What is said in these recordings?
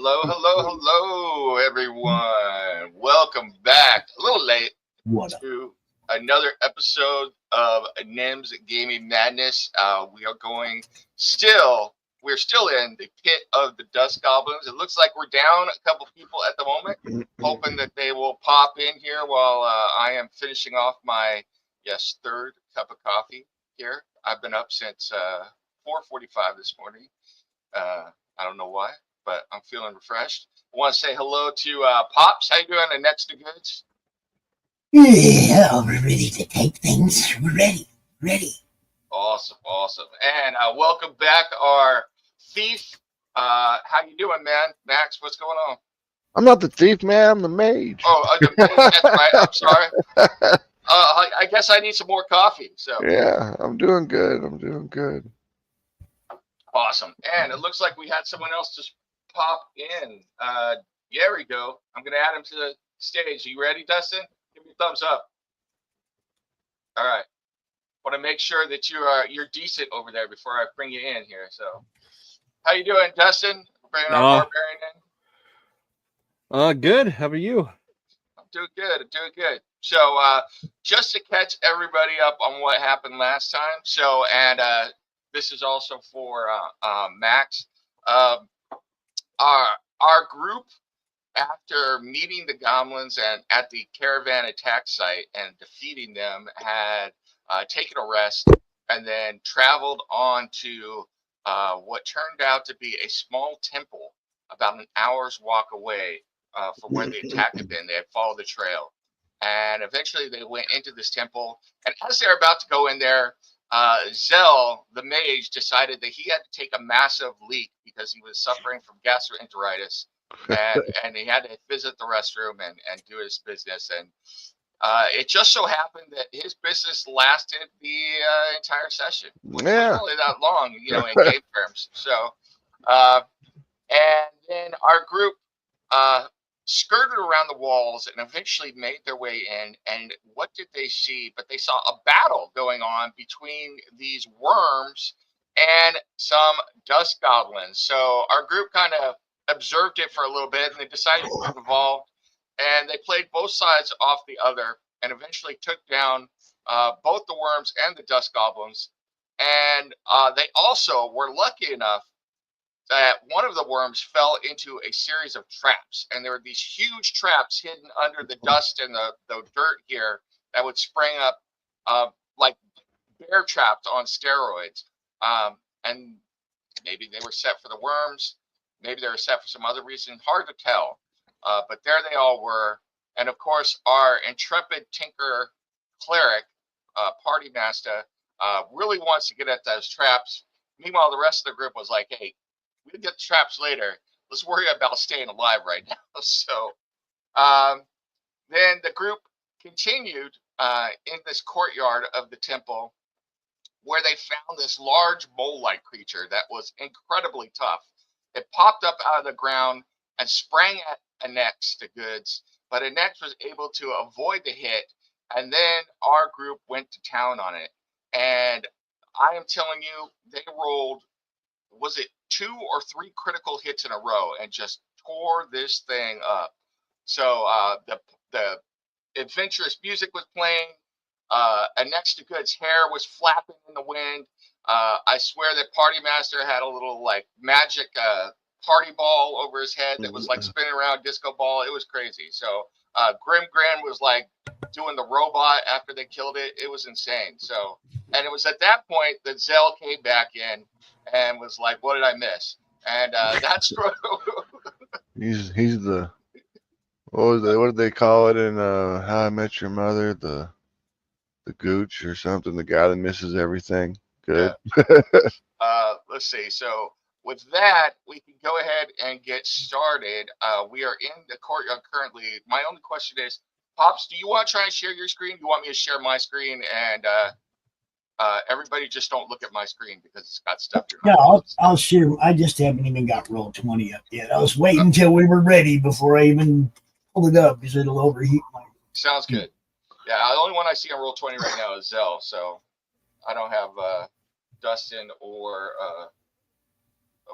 Hello, everyone. Welcome back. A little late What up? to another episode of NeM's Gaming Madness. We're still in the pit of the Dust Goblins. It looks like we're down a couple people at the moment, hoping that they will pop in here while I am finishing off my, third cup of coffee here. I've been up since 4:45 this morning. I don't know why, but I'm feeling refreshed. I want to say hello to Pops. How you doing? And next to goods. Yeah, we're ready to take things. We're ready. Awesome. And welcome back, our thief. How you doing, man? Max, what's going on? I'm not the thief, man. I'm the mage. Oh, the mage. That's right. I'm sorry. I guess I need some more coffee. So Yeah, I'm doing good. I'm doing good. awesome. And it looks like we had someone else just pop in. There we go. I'm gonna add him to the stage. You ready, Dustin? Give me a thumbs up. All right. Want to make sure that you're decent over there before I bring you in here. So, how you doing, Dustin? Bringing our barbarian in. Good. How are you? I'm doing good. So, just to catch everybody up on what happened last time. So, and this is also for Max. Our group, after meeting the goblins and at the caravan attack site and defeating them, had taken a rest and then traveled on to what turned out to be a small temple about an hour's walk away from where the attack had been. They had followed the trail. And eventually they went into this temple. And as they're about to go in there, Zell, the mage, decided that he had to take a massive leak because he was suffering from gastroenteritis. And he had to visit the restroom and do his business. And it just so happened that his business lasted the entire session, which wasn't really that long, in game terms. So, and then our group skirted around the walls and eventually made their way in. And what did they see? But they saw a battle going on between these worms and some dust goblins. So our group kind of observed it for a little bit, and they decided to get involved. And they played both sides off the other, and eventually took down both the worms and the dust goblins. And they also were lucky enough that one of the worms fell into a series of traps, and there were these huge traps hidden under the dust and the dirt here that would spring up like bear traps on steroids. And maybe they were set for the worms, maybe they were set for some other reason, hard to tell. But there they all were. And of course, our intrepid tinker cleric, party master, really wants to get at those traps. Meanwhile, the rest of the group was like, hey, we can get the traps later. Let's worry about staying alive right now. So then the group continued in this courtyard of the temple, where they found this large mole-like creature that was incredibly tough. It popped up out of the ground and sprang at Annex to goods, but Annex was able to avoid the hit, and then our group went to town on it. And I am telling you, they rolled, was it 2 or 3 critical hits in a row and just tore this thing up. So the adventurous music was playing. Annex to goods hair was flapping in the wind. I swear that Party Master had a little like magic party ball over his head that was like spinning around, disco ball. It was crazy. So Grim was like doing the robot after they killed it. It was insane. So, and it was at that point that Zell came back in and was like, what did I miss? And that's he's the what did they call it in How I Met Your Mother, the gooch or something, the guy that misses everything. Good. Yeah. Let's see. So with that, we can go ahead and get started. We are in the courtyard currently. My only question is, Pops, do you want to try and share your screen? Do you want me to share my screen? And everybody just don't look at my screen because it's got stuff. Yeah, I'll share. I just haven't even got roll 20 up yet. I was waiting until we were ready before I even pulled it up because it'll overheat my. Sounds good. Yeah, the only one I see on roll 20 right now is Zell, so I don't have Dustin or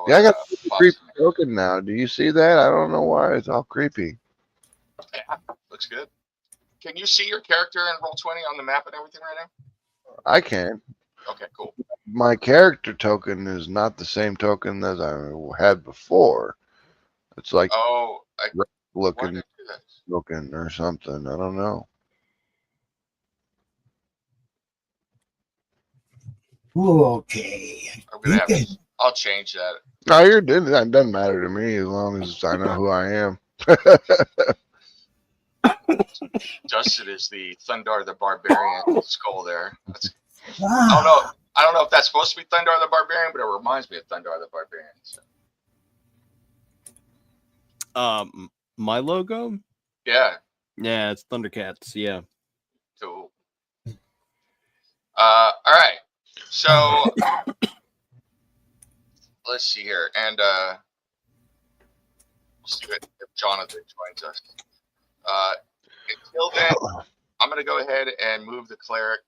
Yeah, I or got a creepy Boston. token now. Do you see that? I don't know why it's all creepy. Yeah, looks good. Can you see your character in Roll20 on the map and everything right now? I can. Okay, cool. My character token is not the same token as I had before. It's like Oh, why did looking I do that? looking or something. I don't know. Okay. I'm gonna have to. Okay. I'll change that. No, you're that doesn't matter to me as long as I know who I am. Justin is the Thundar the Barbarian skull there. That's, I don't know. Ah, I don't know if that's supposed to be Thundar the Barbarian, but it reminds me of Thundar the Barbarian. So. My logo? Yeah. Yeah, it's Thundercats. Yeah. Cool. All right. So let's see here, and we'll see if Jonathan joins us. Until then, I'm going to go ahead and move the cleric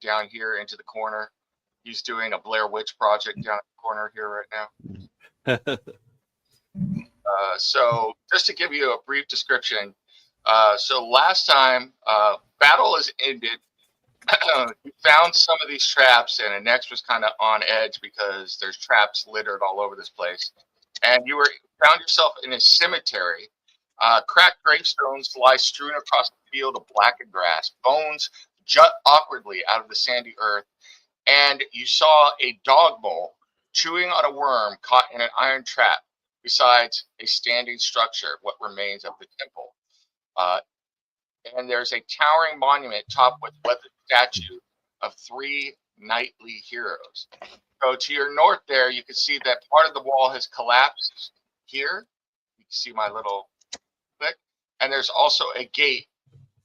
down here into the corner. He's doing a Blair Witch project down in the corner here right now. So just to give you a brief description, so last time battle is ended. You found some of these traps, and Annex was kind of on edge because there's traps littered all over this place. And you found yourself in a cemetery. Cracked gravestones lie strewn across the field of blackened grass. Bones jut awkwardly out of the sandy earth. And you saw a dog bowl chewing on a worm caught in an iron trap, besides a standing structure, what remains of the temple. And there's a towering monument topped with weathered statue of 3 knightly heroes. So to your north there, you can see that part of the wall has collapsed here. You can see my little click. And there's also a gate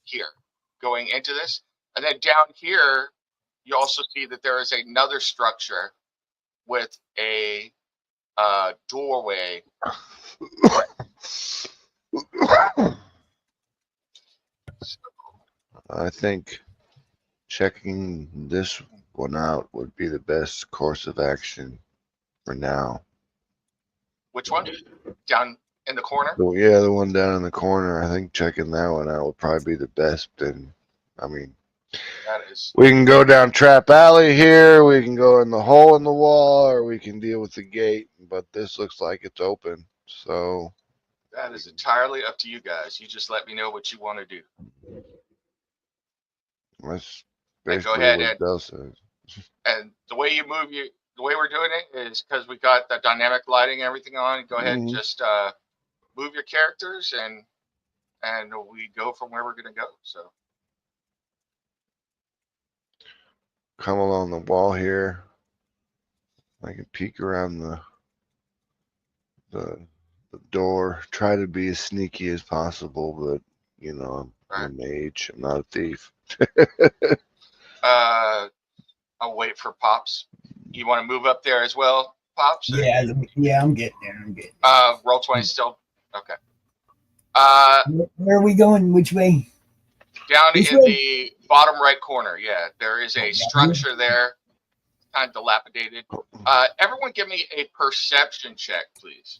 here going into this. And then down here, you also see that there is another structure with a doorway. I think checking this one out would be the best course of action for now. Which one? Down in the corner? So yeah, the one down in the corner. I think checking that one out would probably be the best. And I mean, That is. we can go down Trap Alley here. We can go in the hole in the wall, or we can deal with the gate. But this looks like it's open. So That is entirely up to you guys. You just let me know what you want to do. that's And go basically ahead what Dell says. and the way the way we're doing it is because we got the dynamic lighting and everything on. Go ahead and just move your characters and we go from where we're gonna go. So Come along the wall here. I can peek around the door. Try to be as sneaky as possible, but you know, I'm a mage. I'm not a thief. I'll wait for Pops. You want to move up there as well, Pops? yeah, I'm getting there. I'm getting Roll20 still okay. there. Where are we going? Which way? Down This in way? the bottom right corner, yeah, there is a structure there, kind of dilapidated. Everyone give me a perception check, please.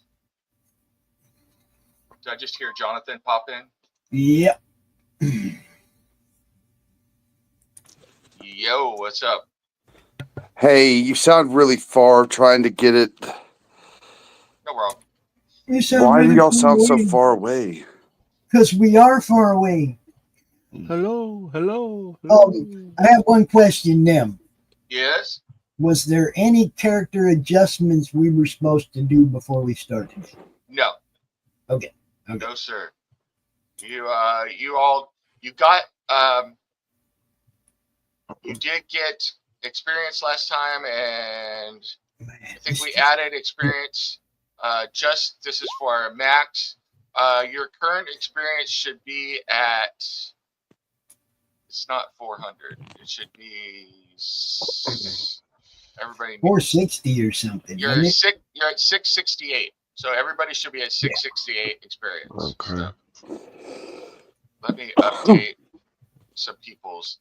Did I just hear Jonathan pop in? Yep. Yo, what's up? Hey, you sound really far trying to get it. No problem. Why do y'all sound so far away? Because we are far away. Hello. I have one question, Nem. Yes? Was there any character adjustments we were supposed to do before we started? No. Okay. No, sir. You got you did get experience last time, and I think we added experience. This is for our max. Your current experience should be at. It's not 400. It should be. Everybody. 460 or something. You're at 668. So everybody should be at 668 experience. Okay. So let me update some people's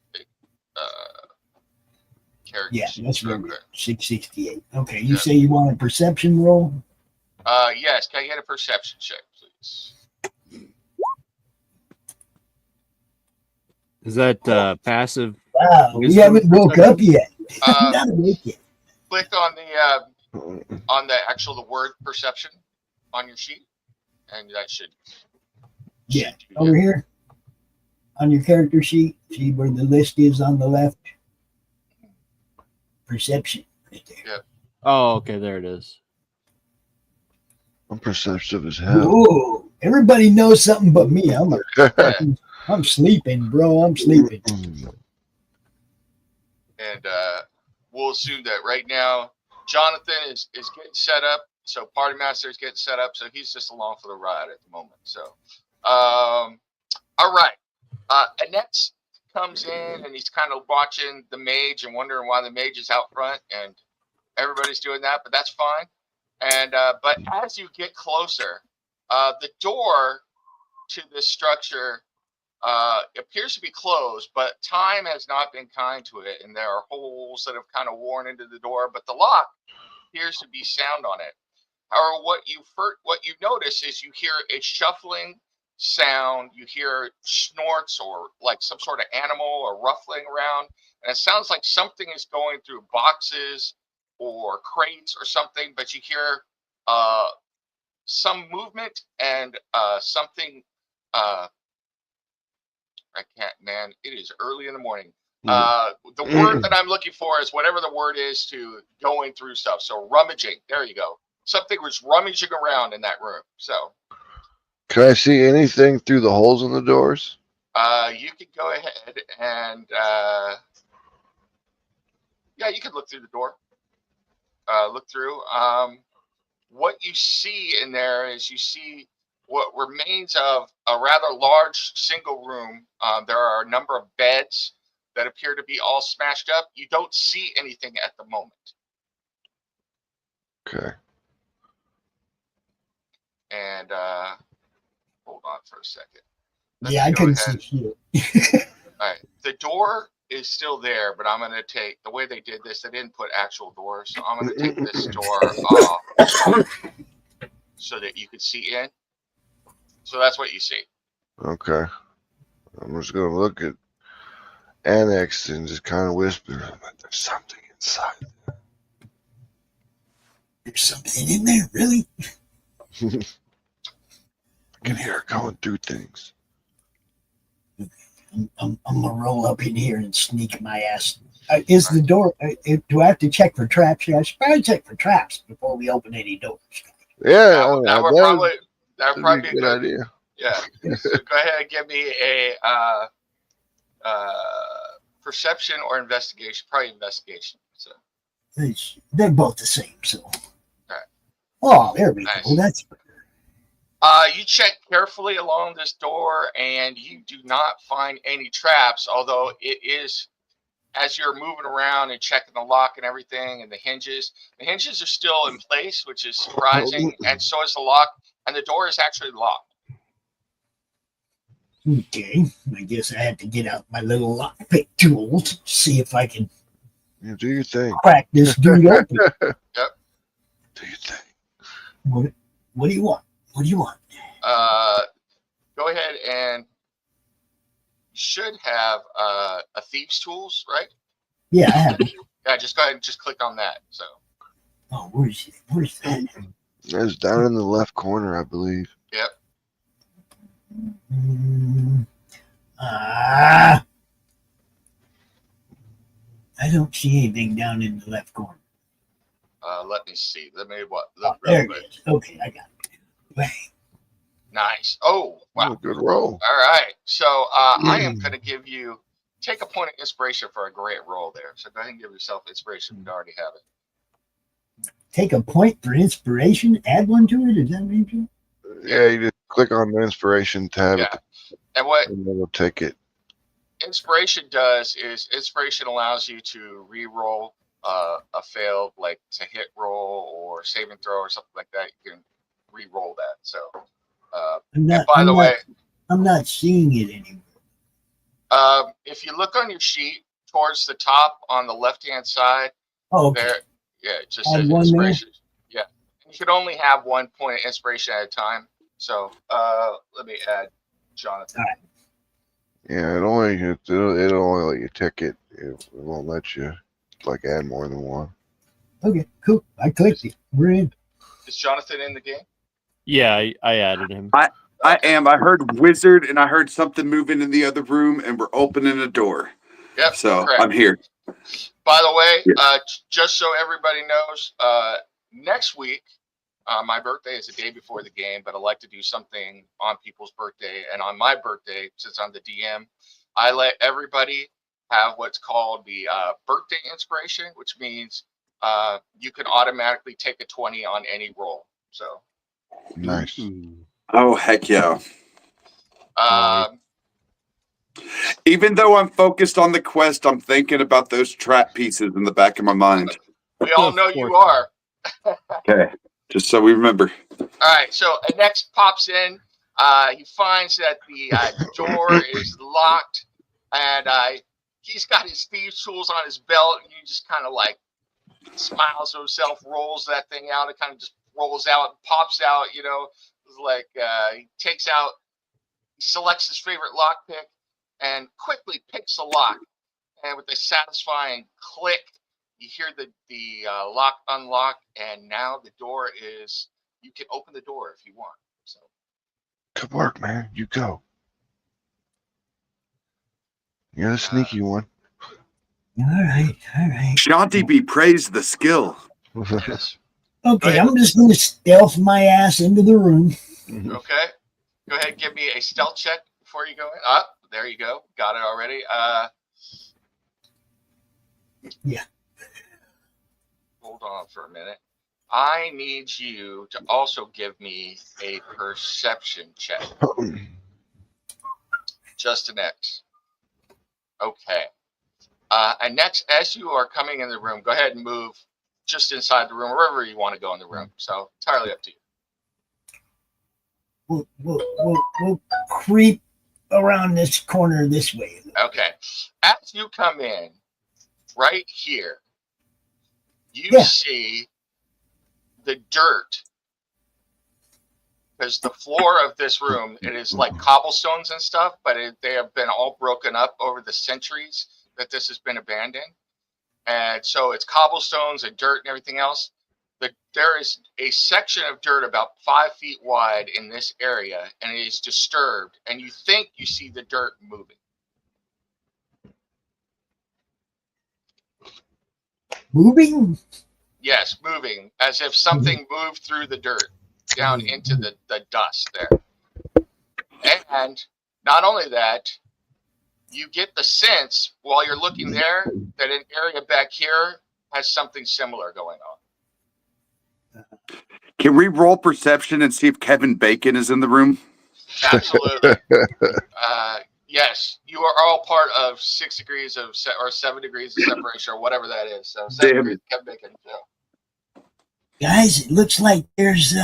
character Yeah, sheet. that's very Okay. good. 668. Okay, you Yeah. say you want a perception roll? Yes. Can I get a perception check, please? Is that passive? Wow, we Wisdom haven't woke perception? up yet. Uh, Not awake yet. click on the word perception on your sheet, and that should. Yeah, should over here on your character sheet, see where the list is on the left? Perception, right there. Yep. Oh, okay, there it is. I'm perceptive as hell. Whoa, everybody knows something but me. Yeah. I'm sleeping, bro. I'm sleeping. And we'll assume that right now Jonathan is getting set up. So Party Master is getting set up. So he's just along for the ride at the moment. So, all right. Annette comes in and he's kind of watching the mage and wondering why the mage is out front, and everybody's doing that, but that's fine. And but as you get closer, the door to this structure appears to be closed, but time has not been kind to it, and there are holes that have kind of worn into the door, but the lock appears to be sound on it. However, what you notice is you hear a shuffling sound, you hear snorts or like some sort of animal or ruffling around, and it sounds like something is going through boxes or crates or something, but you hear some movement and something I can't, man. It is early in the morning. The word that I'm looking for is whatever the word is to going through stuff. So rummaging. There you go. Something was rummaging around in that room. So Can I see anything through the holes in the doors? you can go ahead and yeah, you can look through the door. Look through. What you see in there is you see what remains of a rather large single room. There are a number of beds that appear to be all smashed up. You don't see anything at the moment. Okay. And hold on for a second. Yeah, I couldn't see shit. All right. The door is still there, but I'm going to take the way they did this. They didn't put actual doors. So I'm going to take this door off so that you could see in. So that's what you see. Okay. I'm just gonna look at Annex and just kind of whisper, "There's something inside." There's something in there, really? I can hear her going through things. I'm gonna roll up in here and sneak my ass. Is the door? Do I have to check for traps here? I should probably check for traps before we open any doors. Yeah, That would probably be a good good idea. Yeah. So go ahead and give me a perception or investigation. Probably investigation. So. They're both the same. So. Right. Oh, there we Nice. go. That's. You check carefully along this door, and you do not find any traps. Although it is, as you're moving around and checking the lock and everything, and the hinges are still in place, which is surprising. And so is the lock, and the door is actually locked. Okay, I guess I had to get out my little lockpick tool to see if I can You do your thing. crack this dude open. Yep. Do your thing. What do you want? What do you want? Go ahead and you should have a thieves tools, right? Yeah, I have it. Yeah, just go ahead and just click on that. So. Oh, where's it? Where's that? It's down in the left corner, I believe. Yep. I don't see anything down in the left corner. Let me see. Let me look There real it quick. is. Okay, I got it. Bang. Nice. Oh, wow. Good roll. All right. So I am going to give you, take a point of inspiration for a great roll there. So go ahead and give yourself inspiration if you already have it. Take a point for inspiration, add one to it. Is that what you do? Yeah, you just click on the inspiration tab, Yeah. And what and then we'll take it. inspiration does is inspiration allows you to re-roll a failed, like to hit roll or saving throw or something like that. You can re-roll that. So, and by the way, I'm not seeing it anymore. if you look on your sheet, towards the top on the left-hand side. Oh, okay. There, yeah, it just Add says one there? inspiration. Yeah, you can only have 1 point of inspiration at a time. So let me add Jonathan. All right. Yeah, it'll only let you tick it. It won't let you like add more than one. Okay, cool. I clicked it. We're in. Is Jonathan in the game? Yeah, I added him. I am. I heard wizard and I heard something moving in the other room, and we're opening a door. Yep, So correct. I'm here. By the way, Yeah. just so everybody knows, next week, my birthday is the day before the game, but I like to do something on people's birthday. And on my birthday, since I'm the DM, I let everybody have what's called the birthday inspiration, which means you can automatically take a 20 on any roll. So, Nice. Ooh. Oh heck yeah! Nice. Even though I'm focused on the quest, I'm thinking about those trap pieces in the back of my mind. we all Of know you course. are. Okay, just so we remember. All right, so next pops in. He finds that the door is locked, and he's got his thieves' tools on his belt. And he just kind of like smiles to himself, rolls that thing out. It kind of just rolls out, pops out. It's like he takes out, he selects his favorite lockpick, and quickly picks a lock. And with a satisfying click, you hear the lock unlock, and now the door is. You can open the door if you want. So Good work, man. You go. You're the sneaky one. All right. Shanti be praised the skill. yes. Okay, ahead. I'm just going to stealth my ass into the room. Okay. Go ahead and give me a stealth check before you go in. There you go. Got it already. Yeah. Hold on for a minute. I need you to also give me a perception check. Just an X. Okay. And next, as you are coming in the room, go ahead and move just inside the room, wherever you want to go in the room. So entirely up to you. We'll creep around this corner this way. Okay. As you come in, right here, you see the dirt. Because the floor of this room, it is like cobblestones and stuff, but they have been all broken up over the centuries that this has been abandoned. And so it's cobblestones and dirt and everything else. There is a section of dirt about 5 feet wide in this area, and it is disturbed. And you think you see the dirt moving. Moving? Yes, moving, as if something moved through the dirt down into the dust there. And not only that, you get the sense while you're looking there that an area back here has something similar going on. Can we roll perception and see if Kevin Bacon is in the room? Absolutely. Yes, you are all part of 6 degrees of or 7 degrees of separation or whatever that is. So 7 Damn degrees of Kevin Bacon. So. Guys, it looks like there's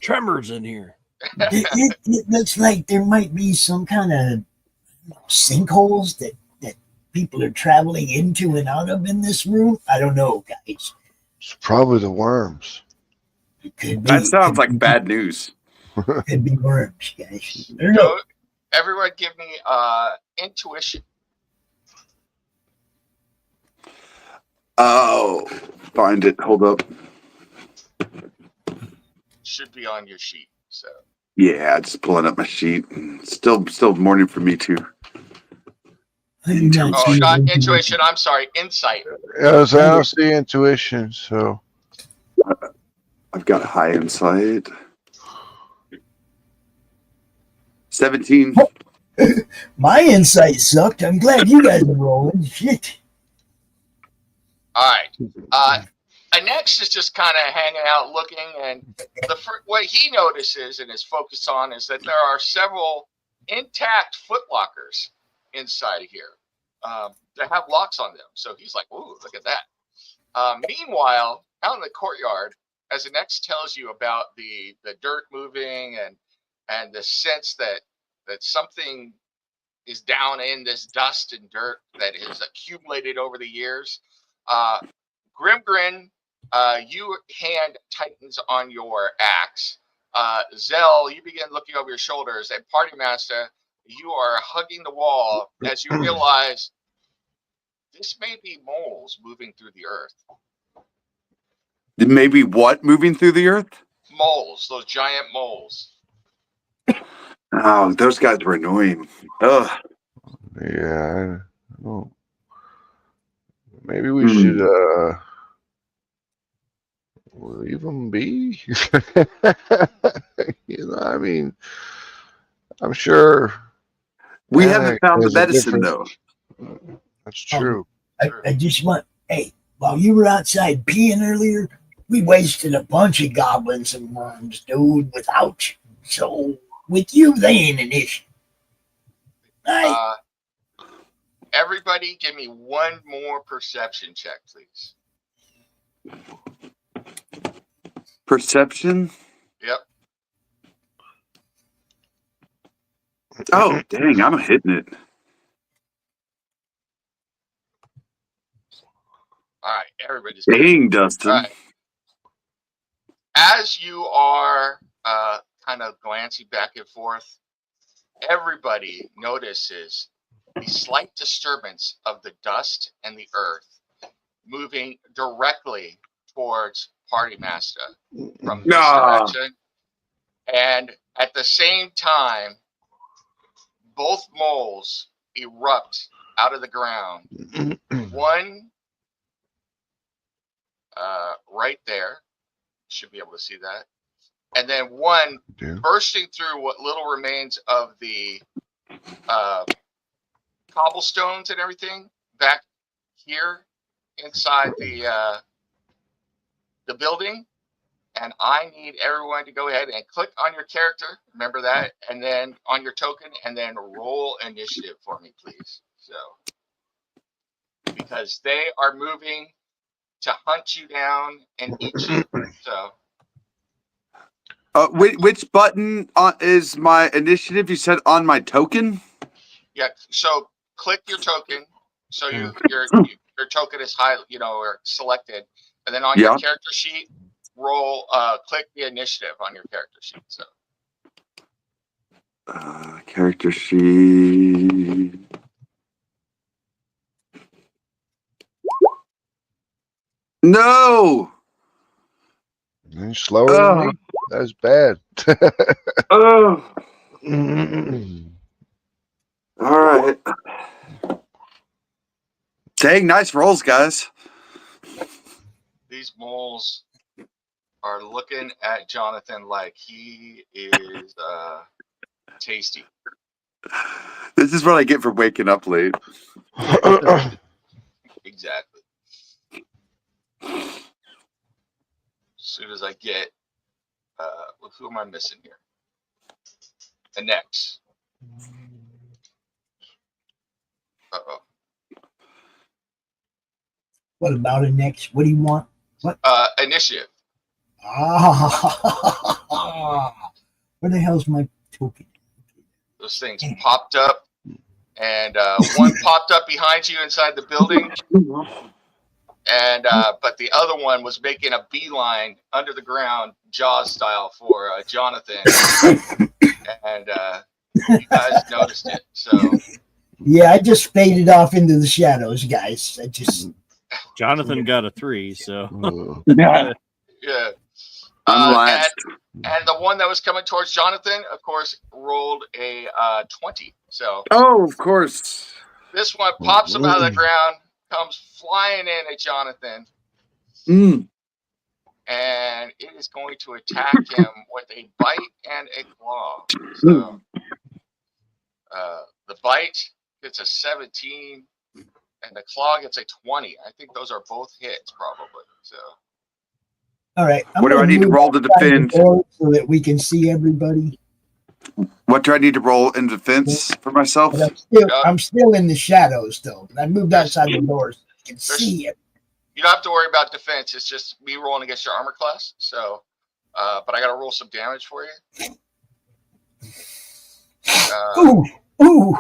Tremors in here. it looks like there might be some kind of sinkholes that people are traveling into and out of in this room. I don't know, guys. It's probably the worms. It could be. That sounds like bad news. Could be worms, guys. I don't know. Everyone give me intuition. Oh, find it. Hold up. Should be on your sheet. So Yeah, just pulling up my sheet. Still morning for me too. I do not oh, see not anything. intuition. I'm sorry, insight. Yes, I don't see intuition, so I've got high insight. 17. My insight sucked. I'm glad you guys are rolling. Shit. All right. Next is just kind of hanging out, looking, and what he notices and is focused on is that there are several intact footlockers inside of here that have locks on them. So he's like, "Ooh, look at that." Meanwhile, out in the courtyard, as the next tells you about the dirt moving and the sense that something is down in this dust and dirt that has accumulated over the years. Grimgrin, you hand tightens on your axe. Zell, you begin looking over your shoulders, and Party Master, you are hugging the wall as you realize this may be moles moving through the earth. Maybe what moving through the earth? Moles, those giant moles. Oh, those guys were annoying. Ugh. Yeah, I don't. Maybe we should leave them be. I mean, I'm sure We haven't found the there's a medicine, difference. though. That's true. I just want, hey, while you were outside peeing earlier, we wasted a bunch of goblins and worms, dude, without you. So with you, they ain't an issue. Right? Everybody, give me one more perception check, please. Perception? Yep. Oh, dang, I'm hitting it. All right, everybody's Dang, good. Dustin. All right. As you are kind of glancing back and forth, everybody notices the slight disturbance of the dust and the earth moving directly towards Party Master from this direction. And at the same time, both moles erupt out of the ground. One right there. Should be able to see that. And then one bursting through what little remains of the cobblestones and everything back here inside the building. And I need everyone to go ahead and click on your character. Remember that. And then on your token, and then roll initiative for me, please. So, because they are moving to hunt you down and eat you. So. Which button is my initiative? You said on my token? Yeah. So click your token. So your token is or selected, and then on your character sheet, click the initiative on your character sheet. So. Character sheet. No. You're slower than me. That's bad. All right. Dang, nice rolls, guys. These moles are looking at Jonathan like he is tasty. This is what I get for waking up late. Exactly. As soon as I get, who am I missing here? The next. Uh-oh. What about it next? What do you want? What? Initiative. Where the hell's my token? Those things popped up, and one popped up behind you inside the building, and but the other one was making a beeline under the ground, Jaws style, for Jonathan, and you guys noticed it. So yeah, I just faded off into the shadows, guys. Jonathan got a 3, so yeah. I'm last. And the one that was coming towards Jonathan, of course, rolled a 20. So of course. This one pops up out of the ground, comes flying in at Jonathan, and it is going to attack him with a bite and a claw. So the bite gets a 17, and the claw gets a 20. I think those are both hits, probably. So. All right. What do I need to roll to defend? So that we can see everybody. What do I need to roll in defense for myself? I'm still in the shadows, though. But I moved outside the doors so you can see it. You don't have to worry about defense. It's just me rolling against your armor class. So, but I got to roll some damage for you. Ooh.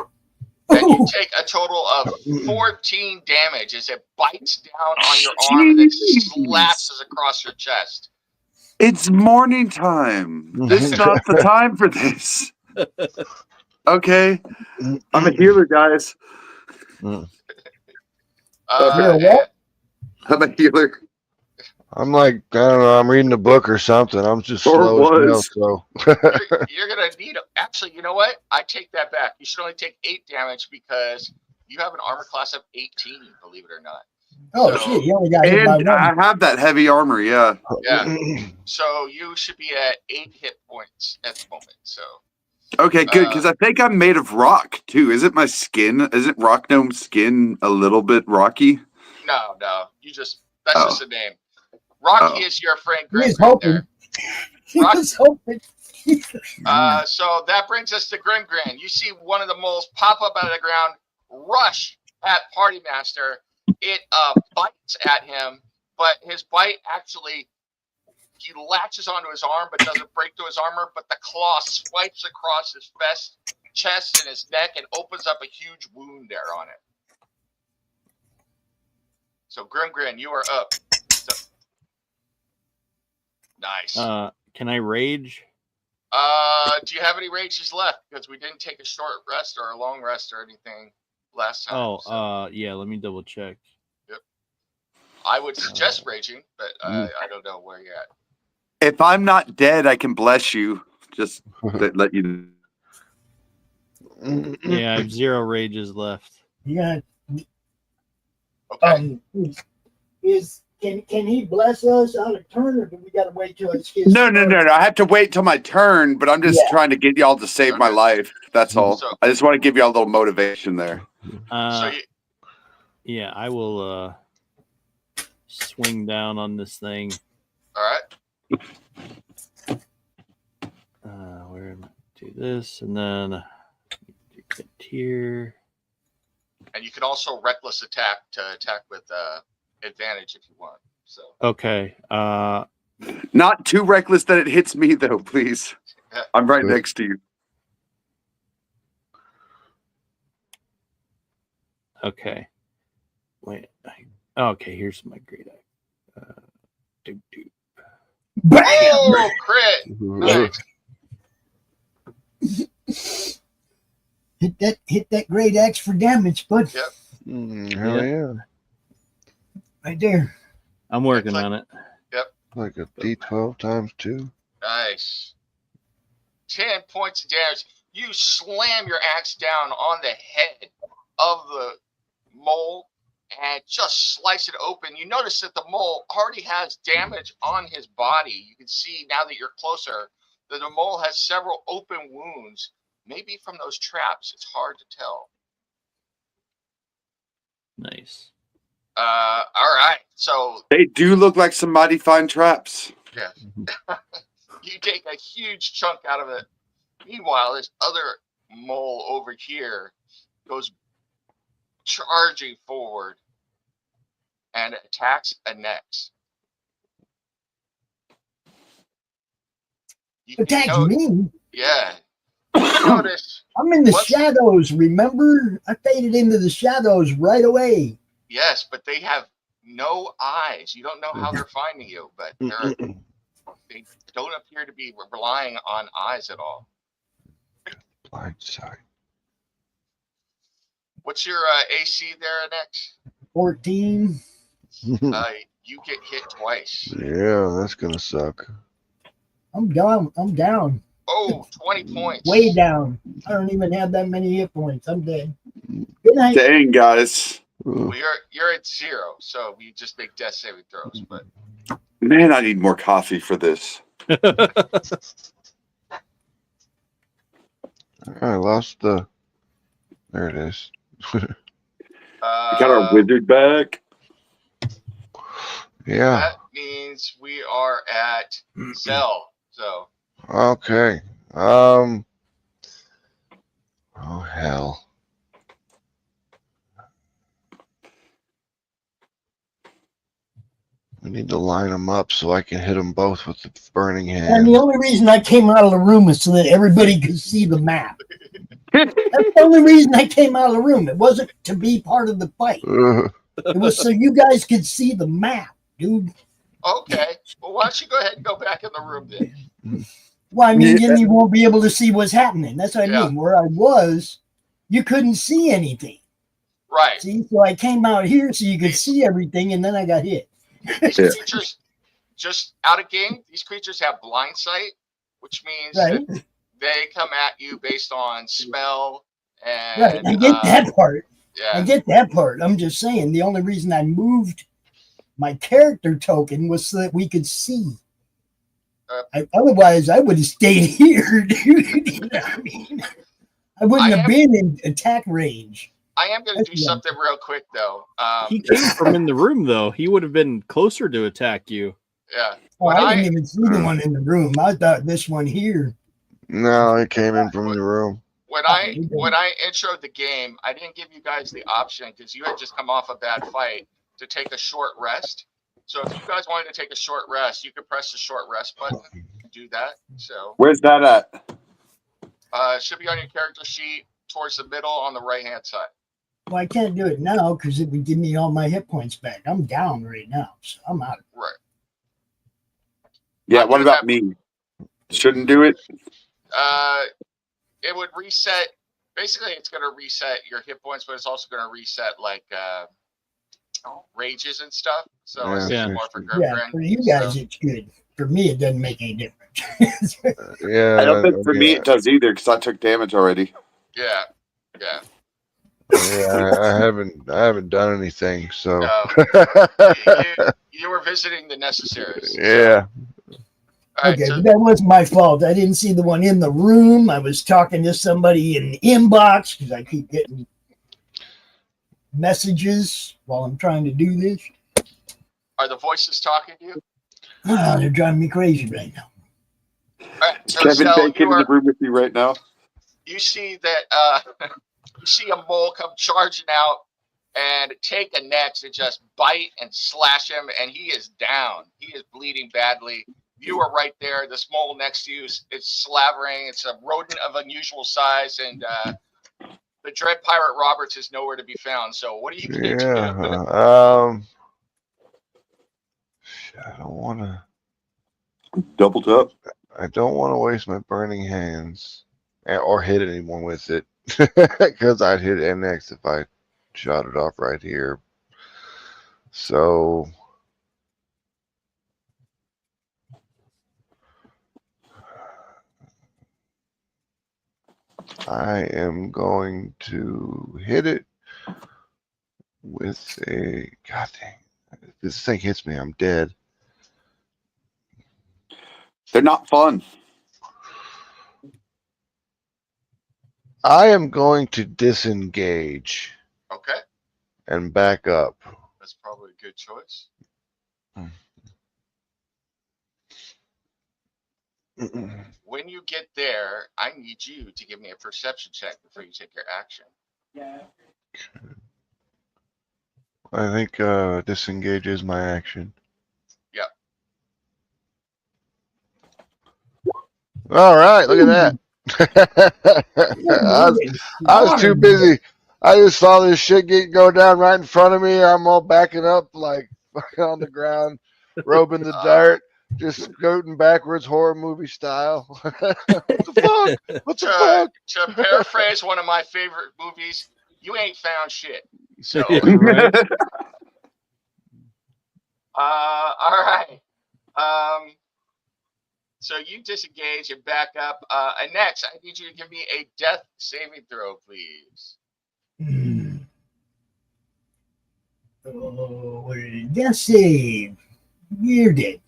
and you take a total of 14 damage as it bites down on your arm and then slashes across your chest. It's morning time. This is not the time for this. Okay. I'm a healer, guys. You're a And what? I'm a healer. I'm like, I don't know, I'm reading a book or something. I'm just Or slow as hell, was. so. you're gonna need. Actually, you know what? I take that back. You should only take 8 damage because you have an armor class of 18. Believe it or not. Oh, So- shit. You only got hit by And one. I have that heavy armor, yeah. Yeah. So you should be at 8 hit points at the moment. So Okay, good, because I think I'm made of rock, too. Isn't my skin, isn't Rock Gnome's skin a little bit rocky? no, that's just a name. Rocky is your friend He was Grim hoping. there. He Rock- was hoping. So that brings us to Grim Grin. You see one of the moles pop up out of the ground, rush at Party Master. It bites at him, but his bite actually, he latches onto his arm but doesn't break through his armor, but the claw swipes across his chest and his neck and opens up a huge wound there on it. So Grim Grin, you are up. Nice. Can I rage? Do you have any rages left? Because we didn't take a short rest or a long rest or anything last time. Oh, so yeah. Let me double check. I would suggest raging, but I don't know where you're at. If I'm not dead, I can bless you. Just let you. Yeah, I have 0 rages left. Yeah. Okay. Can he bless us out of turn, or do we got to wait till it's his No. turn? I have to wait till my turn, but I'm just Yeah. trying to get y'all to save my Okay. life. That's all. So- I just want to give y'all a little motivation there. So Yeah, I will swing down on this thing. all right. Where am I? Do this, and then get here. And you can also reckless attack to attack with advantage if you want. So Okay. Not too reckless that it hits me, though, please. Yeah. I'm right next to you. Okay. Wait. Okay, here's my great act. Bam! oh, crit! Nice. Hit that great axe for damage, bud. Yep. Hell yeah. Right there. I'm working It's like- on it. Like a D12 times 2. Nice. 10 points of damage. You slam your axe down on the head of the mole and just slice it open. You notice that the mole already has damage on his body. You can see now that you're closer that the mole has several open wounds, maybe from those traps. It's hard to tell. Nice. All right. So They do look like some mighty fine traps. yeah, you take a huge chunk out of it. Meanwhile, this other mole over here goes charging forward and attacks a next. You Attack know- me. Yeah. You notice, I'm in the What? shadows, remember? I faded into the shadows right away. yes, but they have no eyes. You don't know how they're finding you, but they don't appear to be relying on eyes at all. Blind side. What's your AC there, next? 14. You get hit twice. Yeah, that's gonna suck. I'm down. I'm down. Oh, 20 points. Way down. I don't even have that many hit points. I'm dead. Good night. Dang, guys. Well, you're at 0, so we just make death saving throws. But Man, I need more coffee for this. I lost the. There it is. We got our wizard back. Yeah. That means we are at Zell. So Okay. Oh hell. We need to line them up so I can hit them both with the burning And hand. the only reason I came out of the room is so that everybody could see the map. That's the only reason I came out of the room. It wasn't to be part of the fight. It was so you guys could see the map, dude. Okay. Well, why don't you go ahead and go back in the room then? Well, I mean, Yeah. then you won't be able to see what's happening. That's what I Yeah. mean. Where I was, you couldn't see anything. Right. See, so I came out here so you could see everything, and then I got hit. These Yeah. creatures, just out of game, these creatures have blind sight, which means Right, that they come at you based on smell and right. I get that part. I yeah. get that part. I'm just saying the only reason I moved my character token was so that we could see. Otherwise, I would have stayed here, dude. You know what I mean? I wouldn't have been in attack range. I am going to do something real quick though. He came from in the room, though. He would have been closer to attack you. Yeah. Oh, I didn't even see the one in the room. I thought this one here. No, it came in from the room. When I introed the game, I didn't give you guys the option because you had just come off a bad fight to take a short rest. So if you guys wanted to take a short rest, you could press the short rest button and do that. So Where's that at? it should be on your character sheet towards the middle on the right hand side. Well, I can't do it now because it would give me all my hit points back. I'm down right now, so I'm out. Right. Yeah, I'm what doing about that. me? Shouldn't do it? It would reset. Basically, it's going to reset your hit points, but it's also going to reset like rages and stuff. So Yeah. it's Yeah. more for Yeah, Griffin. for you guys, So, it's good. For me, it doesn't make any difference. Yeah. I don't think for me it does either because I took damage already. yeah. Yeah. Yeah, I haven't done anything, so You were visiting the necessaries. yeah. All right, Okay, so but that wasn't my fault. I didn't see the one in the room. I was talking to somebody in the inbox because I keep getting messages while I'm trying to do this. are the voices talking to you? Oh, they're driving me crazy right now. All right, so Kevin Sel, Bacon in the room with you right now. you see that you see a mole come charging out and take a next and just bite and slash him, and he is down. He is bleeding badly. You are right there. This mole next to you is slavering. It's a rodent of unusual size, and the Dread Pirate Roberts is nowhere to be found. So what are you gonna do? Yeah. I don't want to. Doubled up. I don't want to waste my burning hands or hit anyone with it because I'd hit NX if I shot it off right here. So I am going to hit it with a god dang. If this thing hits me, I'm dead. They're not fun. I am going to disengage Okay, and back up. that's probably a good choice. When you get there, I need you to give me a perception check before you take your action. I think disengage is my action. Yep. All right, look at that. I was too busy. I just saw this shit go down right in front of me. I'm all backing up like on the ground, robing the dirt, just scooting backwards, horror movie style. What the fuck? What the fuck? To paraphrase one of my favorite movies, you ain't found shit. So, Yeah, right. all right. So you disengage and back up. And next, I need you to give me a death saving throw, please. Oh, what did it? Death save. You're dead.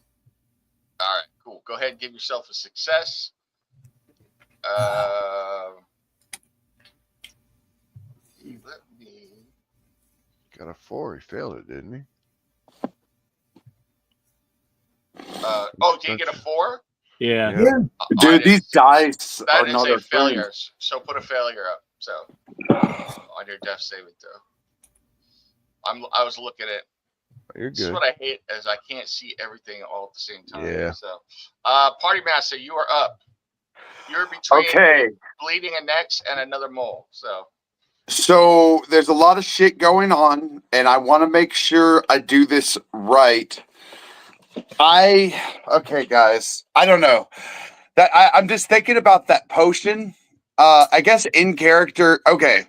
All right, cool. Go ahead and give yourself a success. Let me. Got a 4. He failed it, didn't he? Did you get a 4? Yeah. Yeah. Dude, these dice That are is not a our failure. friends. So put a failure up. So on your death saving throw. I was looking at. You're This is good. what I hate is I can't see everything all at the same time. Yeah. So, Party Master, you are up. You're between Okay. bleeding a neck and another mole. So there's a lot of shit going on, and I want to make sure I do this right. Okay, guys. I don't know. I'm just thinking about that potion. I guess in character. Okay.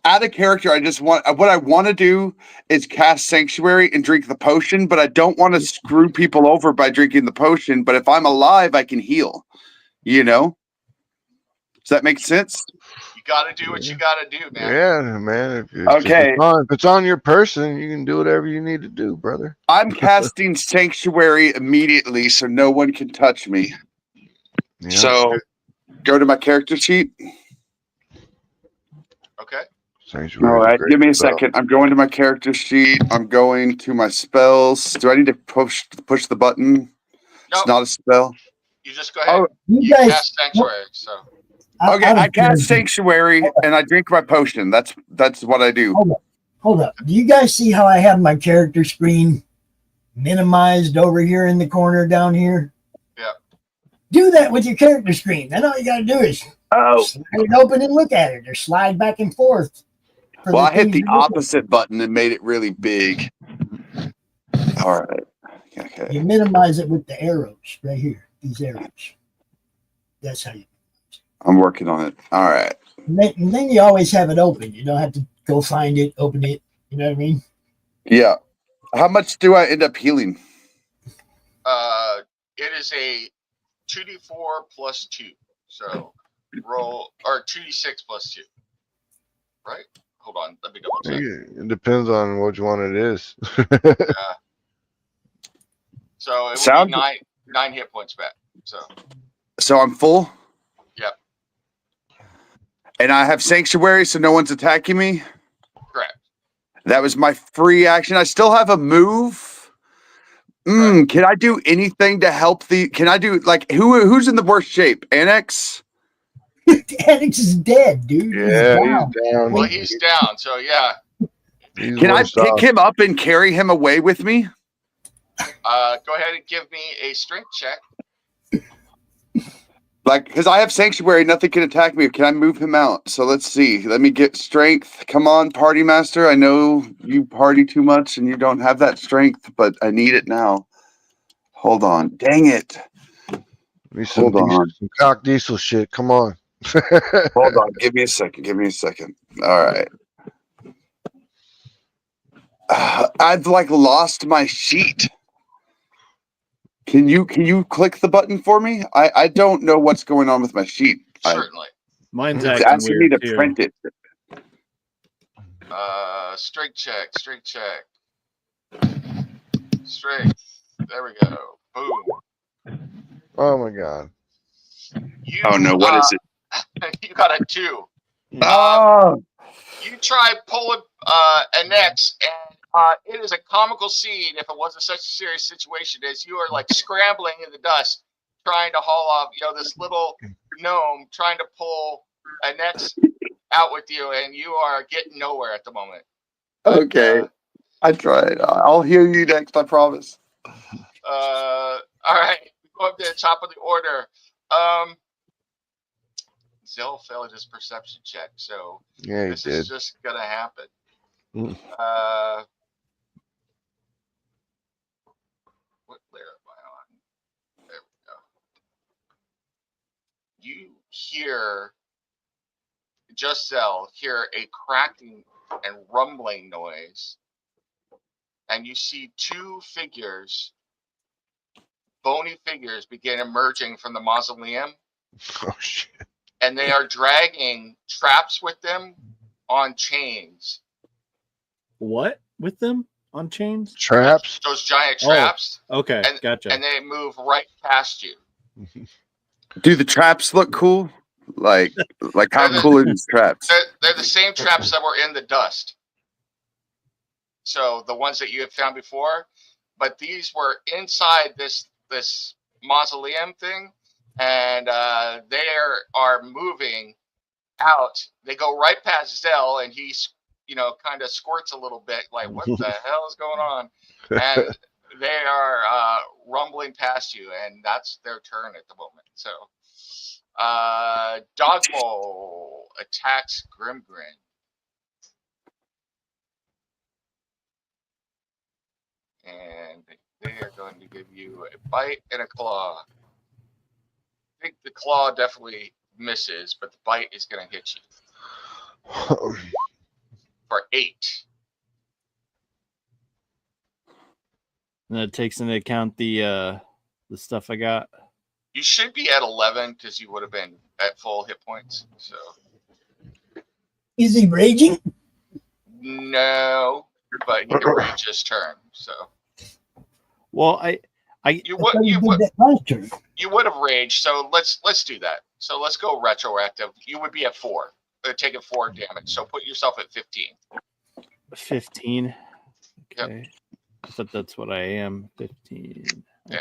Out of character, what I want to do is cast Sanctuary and drink the potion, but I don't want to screw people over by drinking the potion. But if I'm alive, I can heal. You know? Does that make sense? You got to do what you got to do, man. Yeah, man. Okay. If it's on your person, you can do whatever you need to do, brother. I'm casting Sanctuary immediately so no one can touch me. Yeah. So go to my character sheet. Okay. Sanctuary. All right, give me a second. I'm going to my character sheet. I'm going to my spells. Do I need to push the button? Nope. It's not a spell. You just go ahead. Oh, you cast Sanctuary. So okay, I cast Sanctuary and I drink my potion. That's what I do. Hold up. Do you guys see how I have my character screen minimized over here in the corner down here? Yeah. Do that with your character screen. Then all you got to do is slide it open and look at it, or slide back and forth. Well, I hit the opposite button and made it really big. All right. Okay. You minimize it with the arrows right here. These arrows. That's how you. I'm working on it. All right. And then you always have it open. You don't have to go find it, open it. You know what I mean? Yeah. How much do I end up healing? It is a 2d4 plus 2. So roll, or 2d6 plus 2. Right? Hold on. Let me double check. It depends on which one it is. Yeah. So it would be 9 hit points back. So I'm full? Yep. And I have Sanctuary, so no one's attacking me? Correct. That was my free action. I still have a move. Can I do anything to help can I do, like, who's in the worst shape? Annex? Annex is dead, dude. Yeah, he's down. Well, he's down, so yeah. Can I pick him up and carry him away with me? Go ahead and give me a strength check. Like, because I have Sanctuary, nothing can attack me. Can I move him out? So let's see. Let me get strength. Come on, Party Master. I know you party too much and you don't have that strength, but I need it now. Hold on. Dang it. Hold on. Some cock diesel shit. Come on. Hold on. Give me a second. All right. I've lost my sheet. Can you click the button for me? I don't know what's going on with my sheet. Certainly. Mine's it's asking me to print it. Strength check. Strength. There we go. Boom. Oh my god. Oh no, what is it? You got a 2. Oh. You try pulling an X, and it is a comical scene if it wasn't such a serious situation, as you are scrambling in the dust, trying to haul off, this little gnome trying to pull an X out with you, and you are getting nowhere at the moment. Okay. I tried. I'll hear you next, I promise. All right. Go up to the top of the order. Zell failed his perception check, so yeah, this is just gonna happen. What layer am I on? There we go. You hear, just Zell, hear a cracking and rumbling noise, and you see 2 figures, bony figures, begin emerging from the mausoleum. Oh shit. And they are dragging traps with them on chains. What with them on chains? Traps? Those giant traps. Oh, okay, gotcha. And they move right past you. Do the traps look cool? Like how cool are these traps? They're the same traps that were in the dust. So the ones that you had found before, but these were inside this mausoleum thing. And they are moving out. They go right past Zell, and he's, kind of squirts a little bit, like, what the hell is going on? And They are rumbling past you, and that's their turn at the moment. So, Dogmo attacks Grimgrin. And they are going to give you a bite and a claw. I think the claw definitely misses, but the bite is going to hit you for 8. And that takes into account the stuff I got. You should be at 11 because you would have been at full hit points. So Is he raging? no, but he can rage his turn. So Well, I you I thought he would did that last turn. you would have raged. So let's do that. So let's go retroactive. You would be at 4, taking 4 damage. So put yourself at 15. 15. Yep. Okay. I thought that's what I am. 15. Yeah.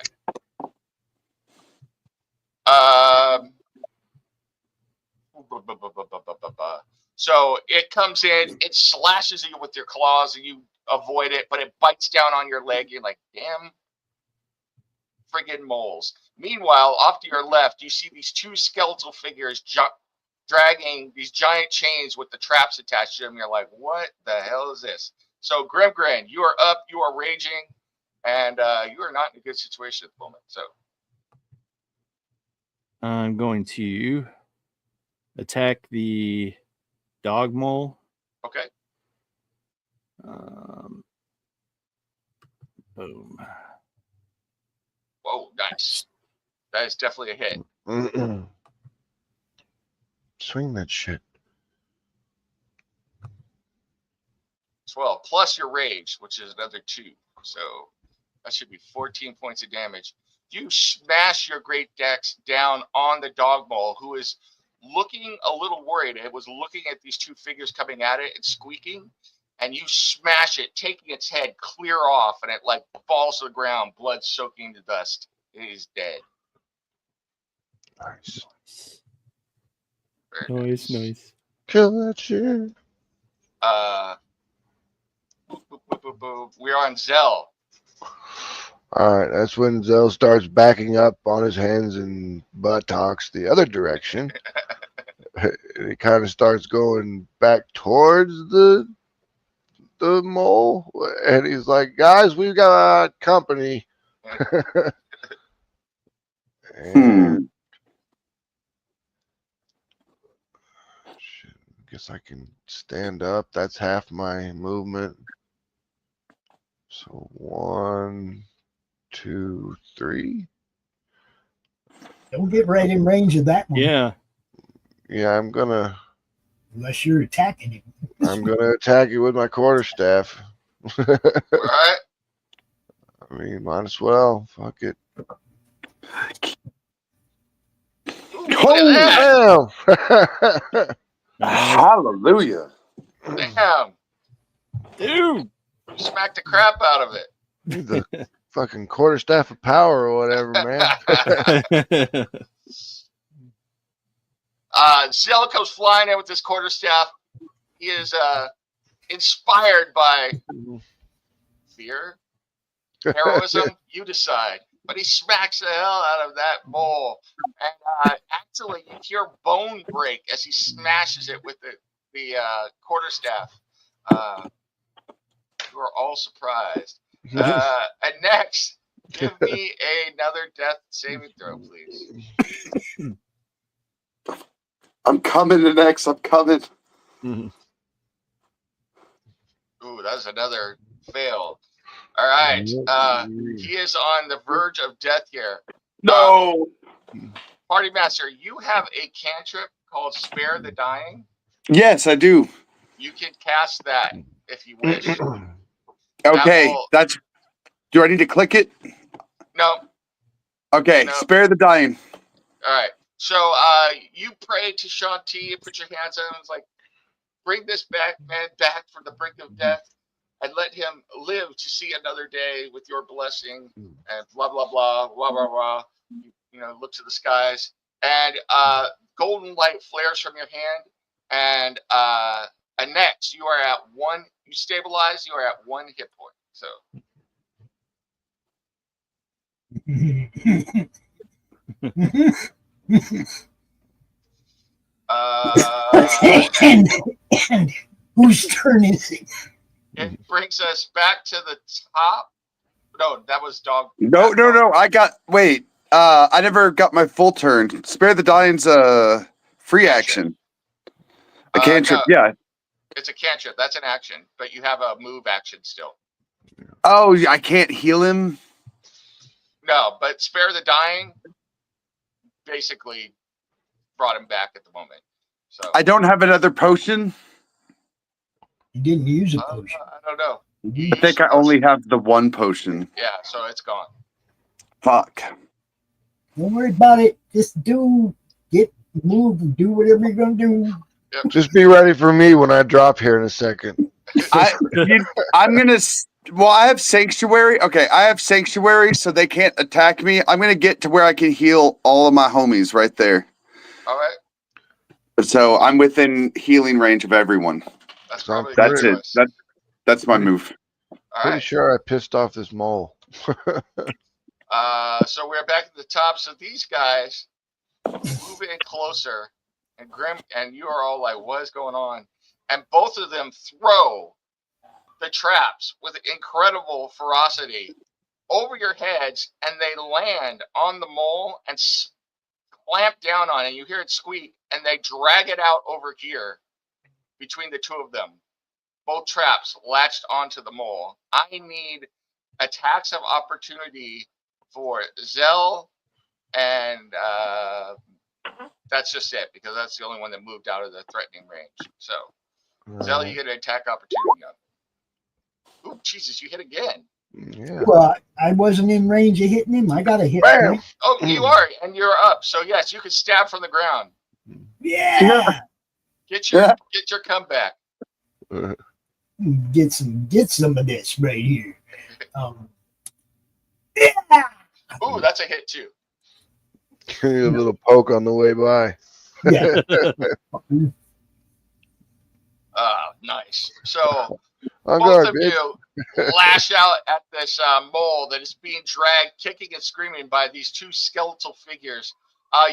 So it comes in, it slashes you with your claws, and you avoid it, but it bites down on your leg. You're like, damn friggin' moles. Meanwhile, off to your left, you see these 2 skeletal figures dragging these giant chains with the traps attached to them. You're like, what the hell is this? So Grimgrin, you are up, you are raging, and you are not in a good situation at the moment. So I'm going to attack the dog mole. okay. Boom. Whoa, nice. That is definitely a hit. Swing that shit. 12 plus your rage, which is another 2. So that should be 14 points of damage. You smash your great dex down on the dog mole, who is looking a little worried. It was looking at these 2 figures coming at it and squeaking, and you smash it, taking its head clear off, and it like falls to the ground, blood soaking to dust. It is dead. Nice. Very Nice. Kill that shit. We're on Zell. All right, that's when Zell starts backing up on his hands and buttocks the other direction. He kind of starts going back towards the mole, and he's like, "Guys, we've got company." And shit, I guess I can stand up. That's half my movement. So 1, 2, 3. Don't get right in range of that one. Yeah. Yeah, I'm gonna Unless you're attacking him. attack you with my quarterstaff. All right. I mean, might as well. Fuck it. Look at Damn! Hallelujah. that. Damn. Dude. You smacked the crap out of it. The fucking quarterstaff of power or whatever, man. Zell comes flying in with his quarterstaff. He is inspired by fear, heroism. You decide. But he smacks the hell out of that mole, and actually, you hear bone break as he smashes it with the quarterstaff. You are all surprised. And next, give me another death saving throw, please. I'm coming to next. I'm coming. Ooh, that's another fail. All right. He is on the verge of death here. No. Party Master, you have a cantrip called Spare the Dying. Yes, I do. You can cast that if you wish. Okay. That's. Do I need to click it? No. Okay. No. Spare the dying. All right. So you pray to Shanti and put your hands on him. It's like, bring this man back from the brink of death and let him live to see another day with your blessing and blah, blah, blah, blah, blah, blah. You know, look to the skies. And golden light flares from your hand. And next, you are at 1. You stabilize. You are at 1 hit point. So and, and whose turn is it? It brings us back to the top. No, that was dog. No. Wait. I never got my full turn. Spare the Dying's free action. A cantrip. No, Yeah. it's a cantrip. That's an action, but you have a move action still. Oh, I can't heal him. No, but spare the dying basically brought him back at the moment. So I don't have another potion. You didn't use a potion. I don't know. I think I only have the one potion. Yeah, so it's gone. Fuck. Don't worry about it. Just move, do whatever you're gonna do. Yep. Just be ready for me when I drop here in a second. I'm gonna. Well, I have sanctuary. Okay, I have sanctuary, so they can't attack me. I'm gonna get to where I can heal all of my homies right there. All right. So I'm within healing range of everyone. That's probably That's good it. choice. That's my move. All Pretty right. sure I pissed off this mole. So we're back at the top. So these guys move in closer, and Grim and you are all like, "What is going on?" And both of them throw the traps with incredible ferocity over your heads, and they land on the mole and clamp down on it. You hear it squeak, and they drag it out over here between the two of them. Both traps latched onto the mole. I need attacks of opportunity for Zell, and that's just it, because that's the only one that moved out of the threatening range. So, Zell, you get an attack opportunity on. Ooh, Jesus, you hit again. Yeah. Well, I wasn't in range of hitting him. I got a hit. Bam! Right? Oh, you are, and you're up. So yes, you can stab from the ground. Yeah. Get your comeback. Get some of this right here. Yeah. Ooh, that's a hit too. Give you a little poke on the way by. Yeah. Nice. So On both guard, of bitch. you lash out at this mole that is being dragged, kicking and screaming by these two skeletal figures.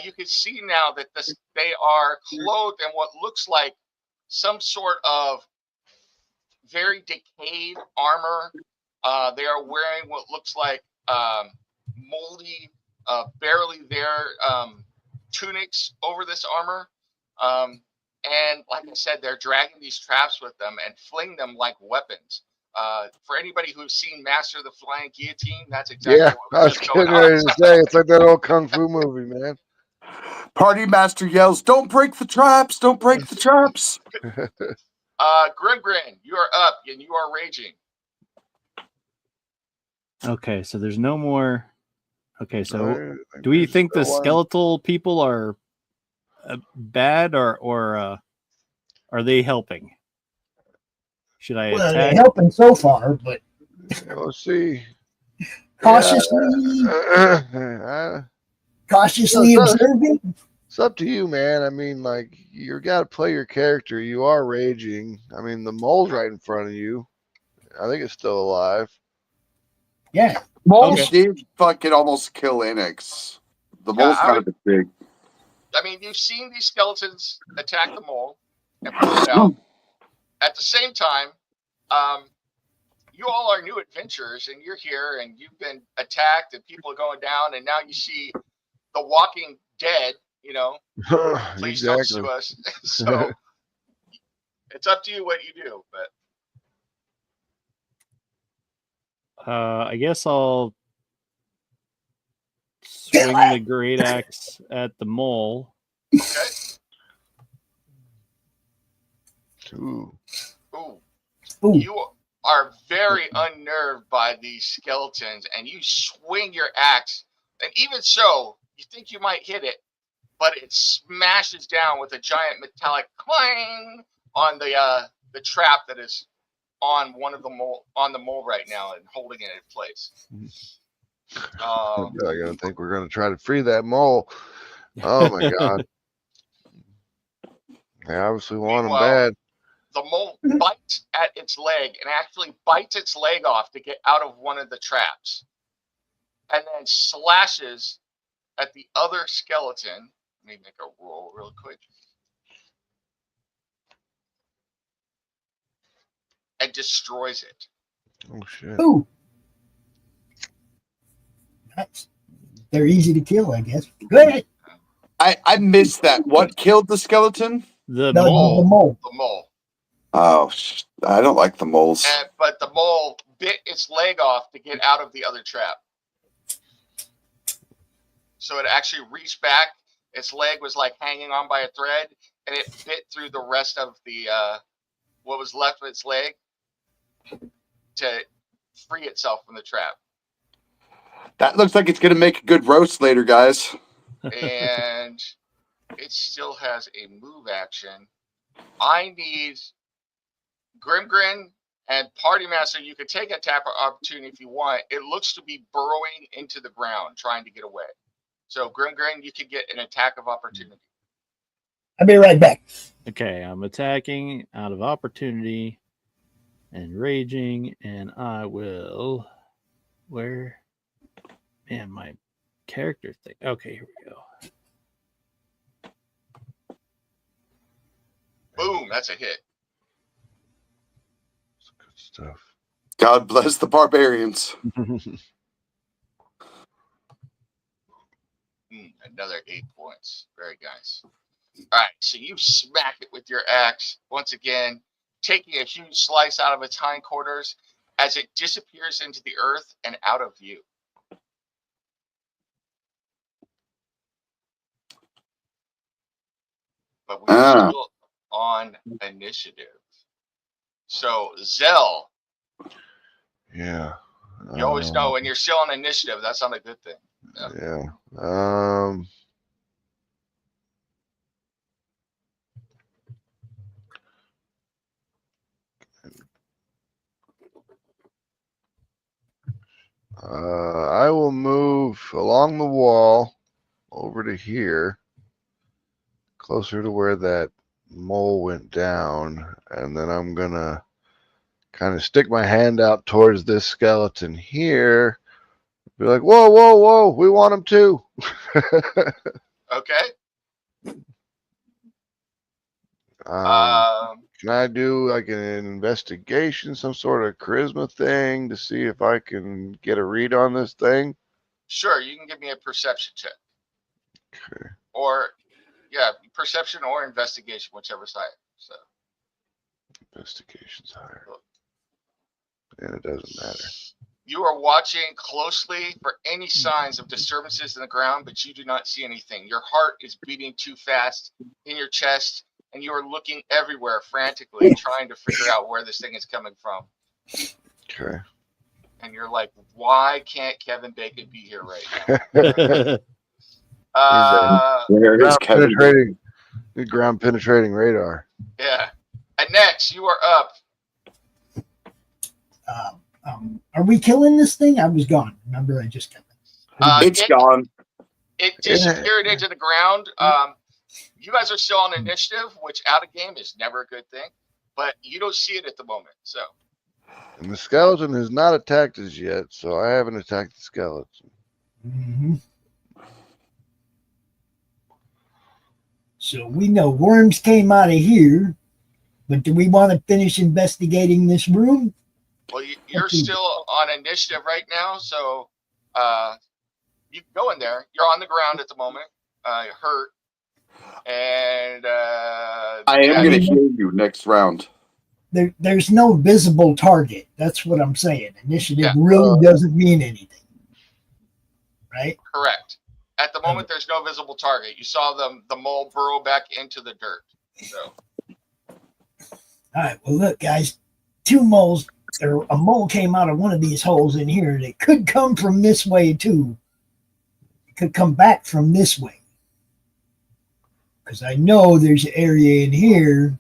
You can see now that they are clothed in what looks like some sort of very decayed armor. They are wearing what looks like moldy, barely there tunics over this armor. And like I said, they're dragging these traps with them and fling them like weapons. For anybody who's seen Master of the Flying Guillotine, that's exactly Yeah, what I was was just going getting ready on. to say it's like that old kung fu movie, man. Party master yells, "Don't break the traps! Don't break the traps!" Grim, you are up and you are raging. Okay, so there's no more. Okay, so Alright, do we think the still one. skeletal people are bad, or are they helping? Should I Well, they're attack? helping so far, but We'll see. cautiously, cautiously Yeah. observing. It's up to you, man. I mean, like, you got to play your character. You are raging. I mean, the mole's right in front of you. I think it's still alive. Yeah. Moles Okay. did fucking almost kill Enix. The Yeah, mole's kind of big. I mean, you've seen these skeletons attack the mole and pull it out. At the same time, you all are new adventurers, and you're here, and you've been attacked, and people are going down, and now you see the Walking Dead. You know, please don't Exactly. sue us. So it's up to you what you do. But I guess I'll swing the great axe at the mole. okay. Ooh. Ooh. Ooh. You are very unnerved by these skeletons, and you swing your axe, and even so, you think you might hit it, but it smashes down with a giant metallic clang on the trap that is on one of the mole right now and holding it in place. I don't think we're going to try to free that mole. Oh my god. They obviously want him Meanwhile, bad. The mole bites at its leg and actually bites its leg off to get out of one of the traps. and then slashes at the other skeleton. Let me make a roll real quick. And destroys it. Oh shit! Ooh. Nice. They're easy to kill, I guess. Go ahead. I missed that. What killed the skeleton? The The mole. mole. The mole. Oh, I don't like the moles. But the mole bit its leg off to get out of the other trap. So it actually reached back. Its leg was like hanging on by a thread, and it bit through the rest of the what was left of its leg to free itself from the trap. That looks like it's going to make a good roast later, guys. And it still has a move action. I need Grimgrin and Party Master. You could take a tap opportunity if you want. It looks to be burrowing into the ground, trying to get away. So Grimgrin, you could get an attack of opportunity. I'll be right back. Okay, I'm attacking out of opportunity and raging, and I will. Where? Man, my character thing. Okay, here we go. Boom, that's a hit. Good stuff. God bless the barbarians. Another 8 points. Very nice. All right, so you smack it with your axe once again, taking a huge slice out of its hindquarters as it disappears into the earth and out of view. But we're still on initiative. So Zell, Yeah. you always know when you're still on initiative, that's not a good thing. Yeah. I will move along the wall over to here, closer to where that mole went down, and then I'm gonna kind of stick my hand out towards this skeleton here. Be like, whoa, whoa, whoa, we want him too. Okay. Can I do like an investigation, some sort of charisma thing to see if I can get a read on this thing? Sure, you can give me a perception check. Okay. Or, yeah, perception or investigation, whichever's higher. So Investigation's higher. And it doesn't matter. you are watching closely for any signs of disturbances in the ground, but you do not see anything. Your heart is beating too fast in your chest, and you are looking everywhere frantically, trying to figure out where this thing is coming from. Okay. And you're like, why can't Kevin Bacon be here right now? Where is Kevin? Ground penetrating radar. Yeah. And next, you are up. Are we killing this thing? I was gone. Remember, I just killed it. It's gone. It disappeared into the ground. You guys are still on initiative, which out of game is never a good thing, but you don't see it at the moment. So. And the skeleton has not attacked us yet, so I haven't attacked the skeleton. Mm-hmm. So we know worms came out of here, but do we want to finish investigating this room? Well, you're still on initiative right now, so you can go in there. You're on the ground at the moment, hurt, and I am going to heal you next round. There's no visible target. That's what I'm saying. Initiative really doesn't mean anything, right? Correct. At the moment, there's no visible target. You saw the mole burrow back into the dirt. So. All right. Well, look, guys, two moles. Or a mole came out of one of these holes in here, and it could come from this way too. It could come back from this way, because I know there's an area in here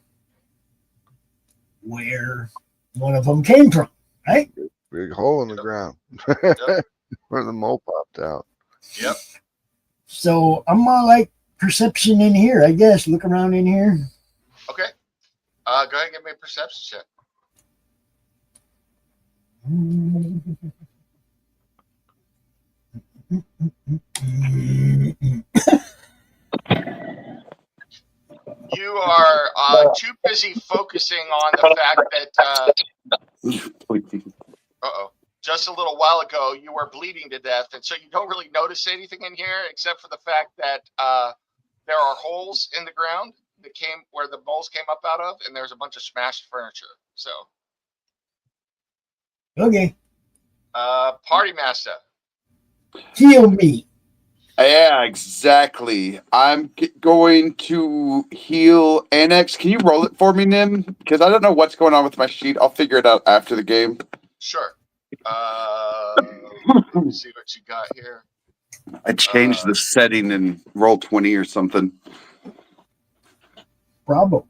where one of them came from, right? Big hole in the ground where the mole popped out. Yep. So I'm more like perception in here, I guess. Look around in here. Okay. Go ahead and give me a perception check. busy focusing on the fact that just a little while ago you were bleeding to death, and so you don't really notice anything in here except for the fact that there are holes in the ground that came where the moles came up out of, and there's a bunch of smashed furniture. So, Okay. Party Master. Heal me. Yeah, exactly. I'm going to heal Annex. Can you roll it for me, Nim? Because I don't know what's going on with my sheet. I'll figure it out after the game. Sure. Let me see what you got here. I changed the setting in roll 20 or something. Bravo.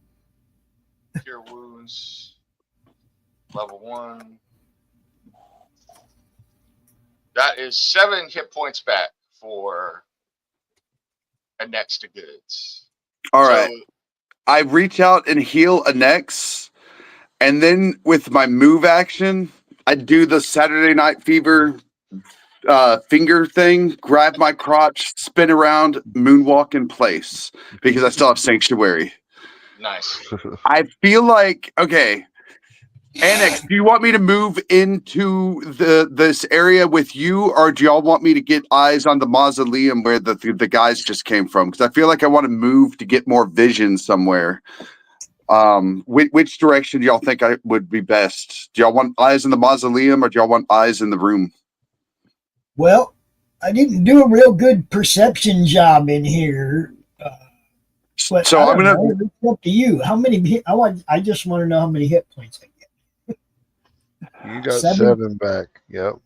Cure wounds. Level 1. That is 7 hit points back for a next to goods. All right. I reach out and heal a next, and then with my move action, I do the Saturday Night Fever finger thing, grab my crotch, spin around, moonwalk in place because I still have Sanctuary. Nice. I feel like, okay, Annex, do you want me to move into this area with you, or do y'all want me to get eyes on the mausoleum where the guys just came from? Because I feel like I want to move to get more vision somewhere. Which direction do y'all think I would be best? Do y'all want eyes in the mausoleum, or do y'all want eyes in the room? Well, I didn't do a real good perception job in here. But So I'm gonna. It's up to you. How many? I just want to know how many hit points I get. You got 7 back. Yep.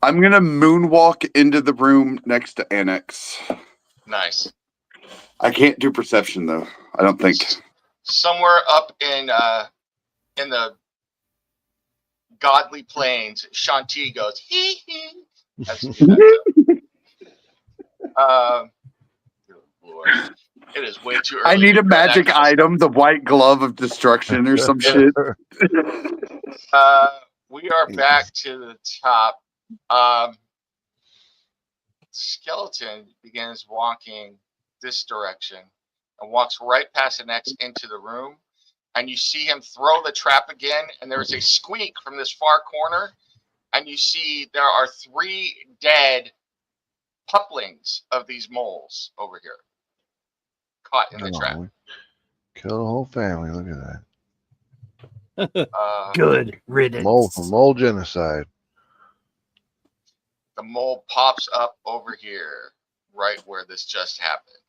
I'm gonna moonwalk into the room next to Annex. Nice. I can't do perception though. I don't think. Somewhere up in the godly plains, Shanti goes hee hee. That's Lord. It is way too early. I need a magic item, the white glove of destruction or some shit. We are back to the top. Skeleton begins walking this direction and walks right past the next into the room. And you see him throw the trap again. And there's a squeak from this far corner. And you see there are 3 dead puplings of these moles over here. Caught in the trap. Kill the whole family. Look at that. Good riddance. Mole genocide. The mole pops up over here, right where this just happened.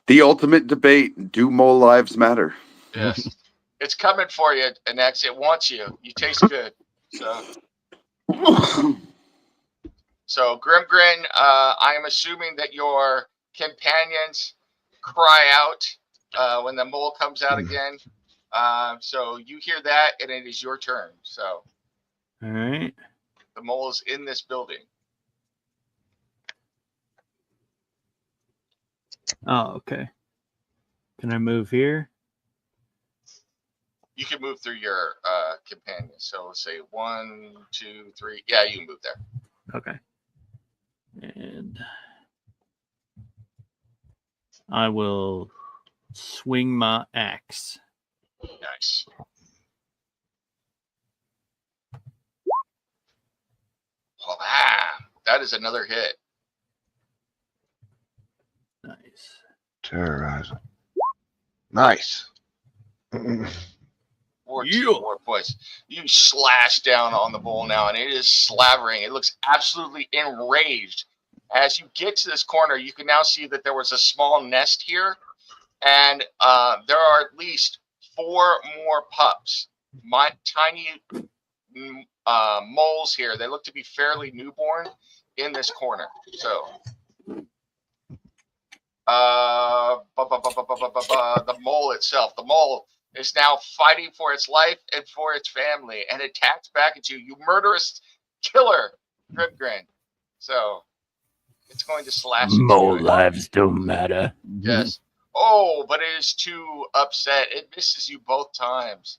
The ultimate debate: do mole lives matter? Yes, it's coming for you, Annex. It wants you. You taste good. So Grimgrin, I am assuming that your companions cry out when the mole comes out again. So you hear that, and it is your turn. So, all right. The mole is in this building. Oh, okay. Can I move here? You can move through your companions. So let's say 1, 2, 3. Yeah, you can move there. Okay. And I will swing my axe. Nice. Well, that is another hit. Nice. Terrorizing. Nice. 14 more points. You slash down on the bull now, and it is slavering. It looks absolutely enraged. As you get to this corner, you can now see that there was a small nest here, and there are at least 4 more pups. Tiny moles here. They look to be fairly newborn in this corner. So, the mole itself. The mole is now fighting for its life and for its family, and attacks back at you. You murderous killer, Grimgrin. So, it's going to slash at you. Mole lives don't matter. Yes. Oh, but it is too upset. It misses you both times.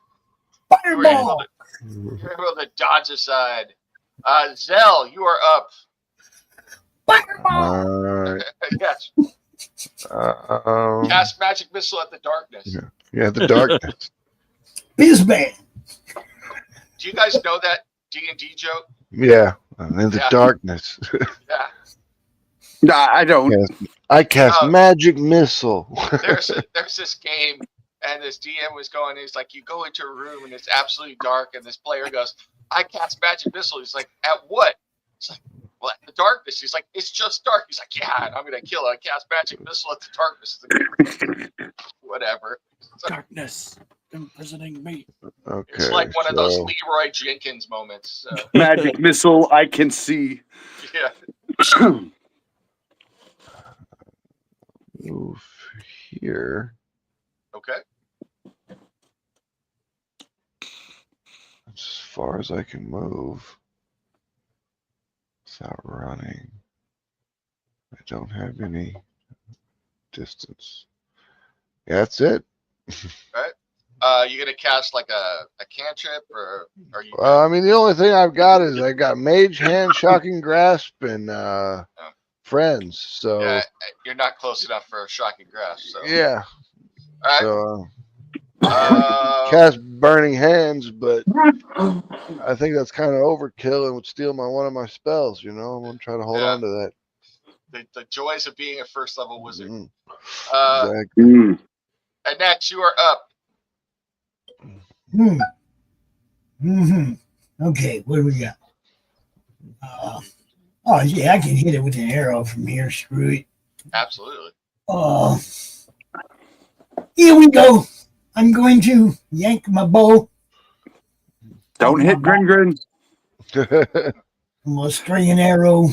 Fireball! You're able to dodge aside. Zell, you are up. Fireball! All right. Yes. Cast magic missile at the darkness. Yeah, the darkness. Bizman. Do you guys know that D&D joke? Yeah, in the Yeah. darkness. Yeah. Nah, I don't. I cast magic missile. There's this game, and this DM was going. He's like, you go into a room and it's absolutely dark, and this player goes, "I cast magic missile." He's like, "At what?" He's like, "Well, at the darkness." He's like, "It's just dark." He's like, "Yeah, I'm gonna kill it. I cast magic missile at the darkness." Like, whatever. So, Darkness imprisoning me. Okay, it's like one of those Leroy Jenkins moments. So, Magic missile, I can see. yeah. Move here. Okay. As far as I can move without running. I don't have any distance. Yeah, that's it. You gonna cast like a cantrip, or are you? I mean, the only thing I've got is I got Mage Hand, Shocking Grasp, and Friends. So yeah, you're not close enough for a shocking grasp. So yeah. All right. So cast Burning Hands, but I think that's kind of overkill and would steal one of my spells. You know, I'm gonna try to hold on to that. The joys of being a first level wizard. Exactly. And next, you are up. Okay, what do we got? Oh yeah, I can hit it with an arrow from here. Screw it. Absolutely. Here we go. I'm going to yank my bow. Don't hit Grin. I'm gonna string an arrow.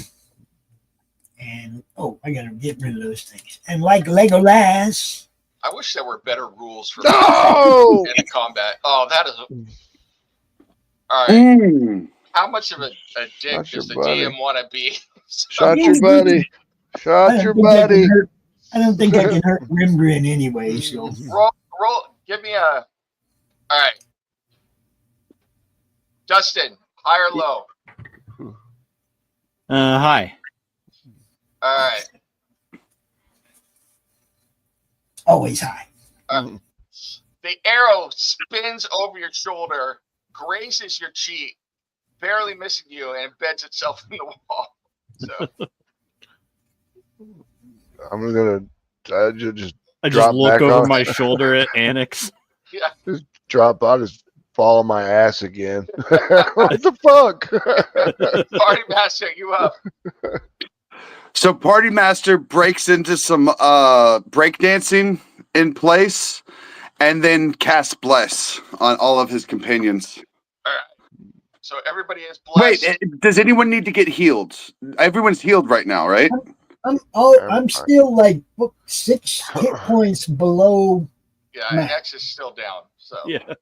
And I gotta get rid of those things. And like Legolas. I wish there were better rules for No! in combat. Oh, that is. All right. How much of a dick does the DM want to be? Shot your buddy. Shot your buddy. I don't think I can hurt Rimgrin anyway. So roll. Give me a. All right. Dustin, high or low? High. All right. Always high. The arrow spins over your shoulder, grazes your cheek, barely missing you, and embeds itself in the wall. So I'm gonna just I just look over my shoulder at Annex. Yeah. Just drop. I'll just fall on my ass again. What the fuck? Party Master, you up? So Party Master breaks into some breakdancing in place, and then casts Bless on all of his companions. All right. So everybody is blessed. Wait, does anyone need to get healed? Everyone's healed right now, right? I'm still like 6 hit points below. Yeah, X is still down. So yeah.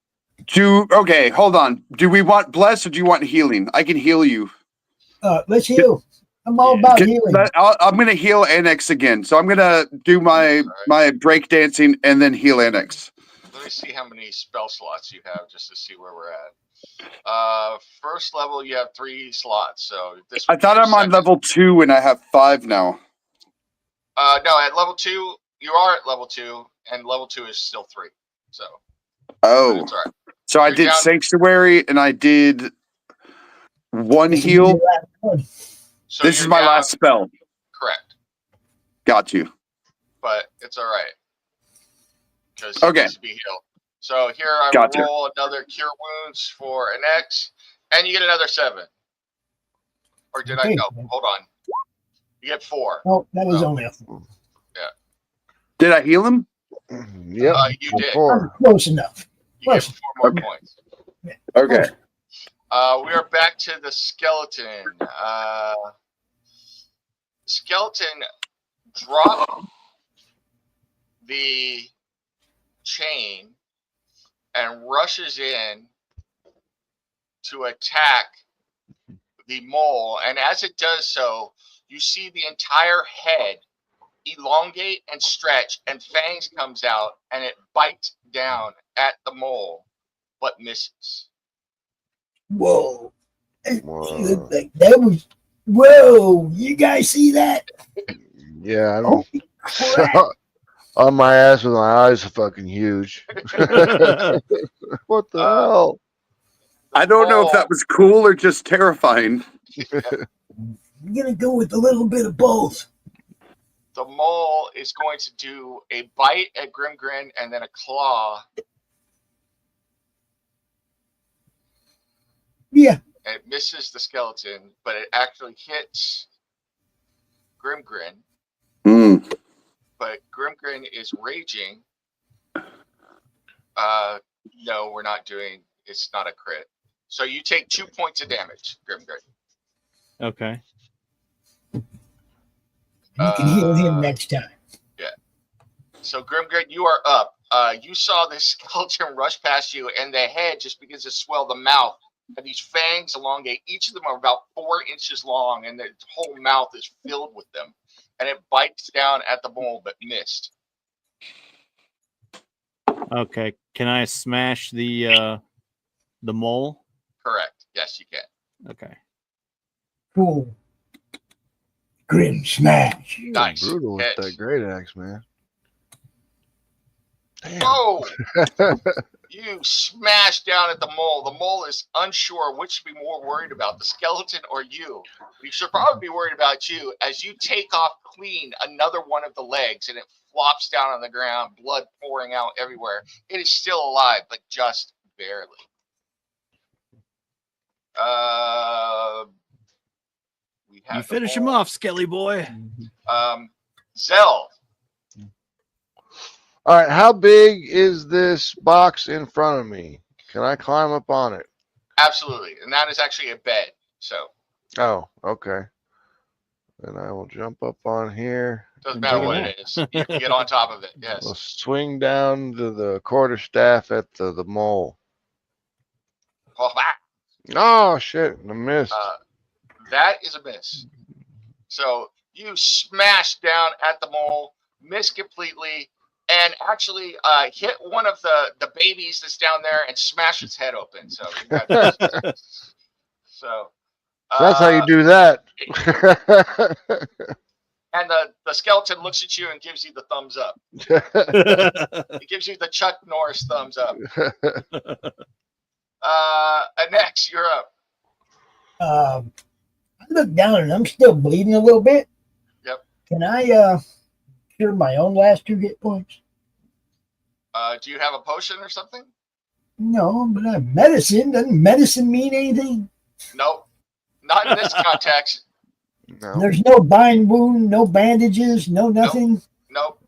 Okay, hold on. Do we want Bless or do you want healing? I can heal you. Let's heal. I'm all about healing. I'm going to heal Annex again. So I'm going to do my breakdancing and then heal Annex. Let me see how many spell slots you have just to see where we're at. First level, you have 3 slots. So this. I thought I'm on level 2 and I have 5 now. No, at level 2, you are at level 2, and level 2 is still 3. So. Oh. It's all right. So I did Sanctuary and I did 1 heal. So this is my last spell. Correct. Got you. But it's all right. Because it needs to be healed. So here I will roll another Cure Wounds for an X, and you get another 7. Or did I? No, hold on. You get 4. Oh, that was only a 4. Yeah. Did I heal him? Yeah. You did. Close enough. You get 4 more points. Okay. We are back to the skeleton. Skeleton dropped the chain and rushes in to attack the mole. And as it does so, you see the entire head elongate and stretch, and fangs comes out, and it bites down at the mole, but misses. Whoa. That was, whoa, you guys see that? Yeah, So, on my ass with my eyes fucking huge. What the hell? I don't know if that was cool or just terrifying. I'm gonna go with a little bit of both. The mole is going to do a bite at Grimgrin and then a claw. Yeah. And it misses the skeleton, but it actually hits Grimgrin. Mm. But Grimgrin is raging. No, we're not doing. It's not a crit. So you take 2 points of damage, Grimgrin. Okay. You can heal him next time. Yeah. So Grimgrin, you are up. You saw this skeleton rush past you, and the head just begins to swell. The mouth and these fangs elongate. Each of them are about 4 inches long, and the whole mouth is filled with them. And it bites down at the mole, but missed. Okay. Can I smash the mole? Correct. Yes, you can. Okay. Cool. Grim smash. You're Nice. brutal with Hit. that great axe, man. Damn. Whoa! You smash down at the mole. The mole is unsure which to be more worried about, the skeleton or you. You should probably be worried about you as you take off clean another one of the legs and it flops down on the ground, blood pouring out everywhere. It is still alive, but just barely. We have You finish him off, Skelly boy. Zell. All right, how big is this box in front of me? Can I climb up on it? Absolutely. And that is actually a bed. So Oh, okay. Then I will jump up on here. doesn't And matter take a what nap. it is. You can get on top of it. Yes. We'll swing down to the quarterstaff at the mole. Oh, shit. I missed. That is a miss. So you smash down at the mole, miss completely, and actually hit one of the babies that's down there and smash its head open. So congratulations. So That's how you do that. And the skeleton looks at you and gives you the thumbs up. It gives you the Chuck Norris thumbs up. Next, you're up. I look down and I'm still bleeding a little bit. Yep. Can I cure my own last 2 hit points? Do you have a potion or something? No, but I have medicine. Doesn't medicine mean anything? Nope. Not in this context. No. There's no bind wound, no bandages, no nothing. Nope.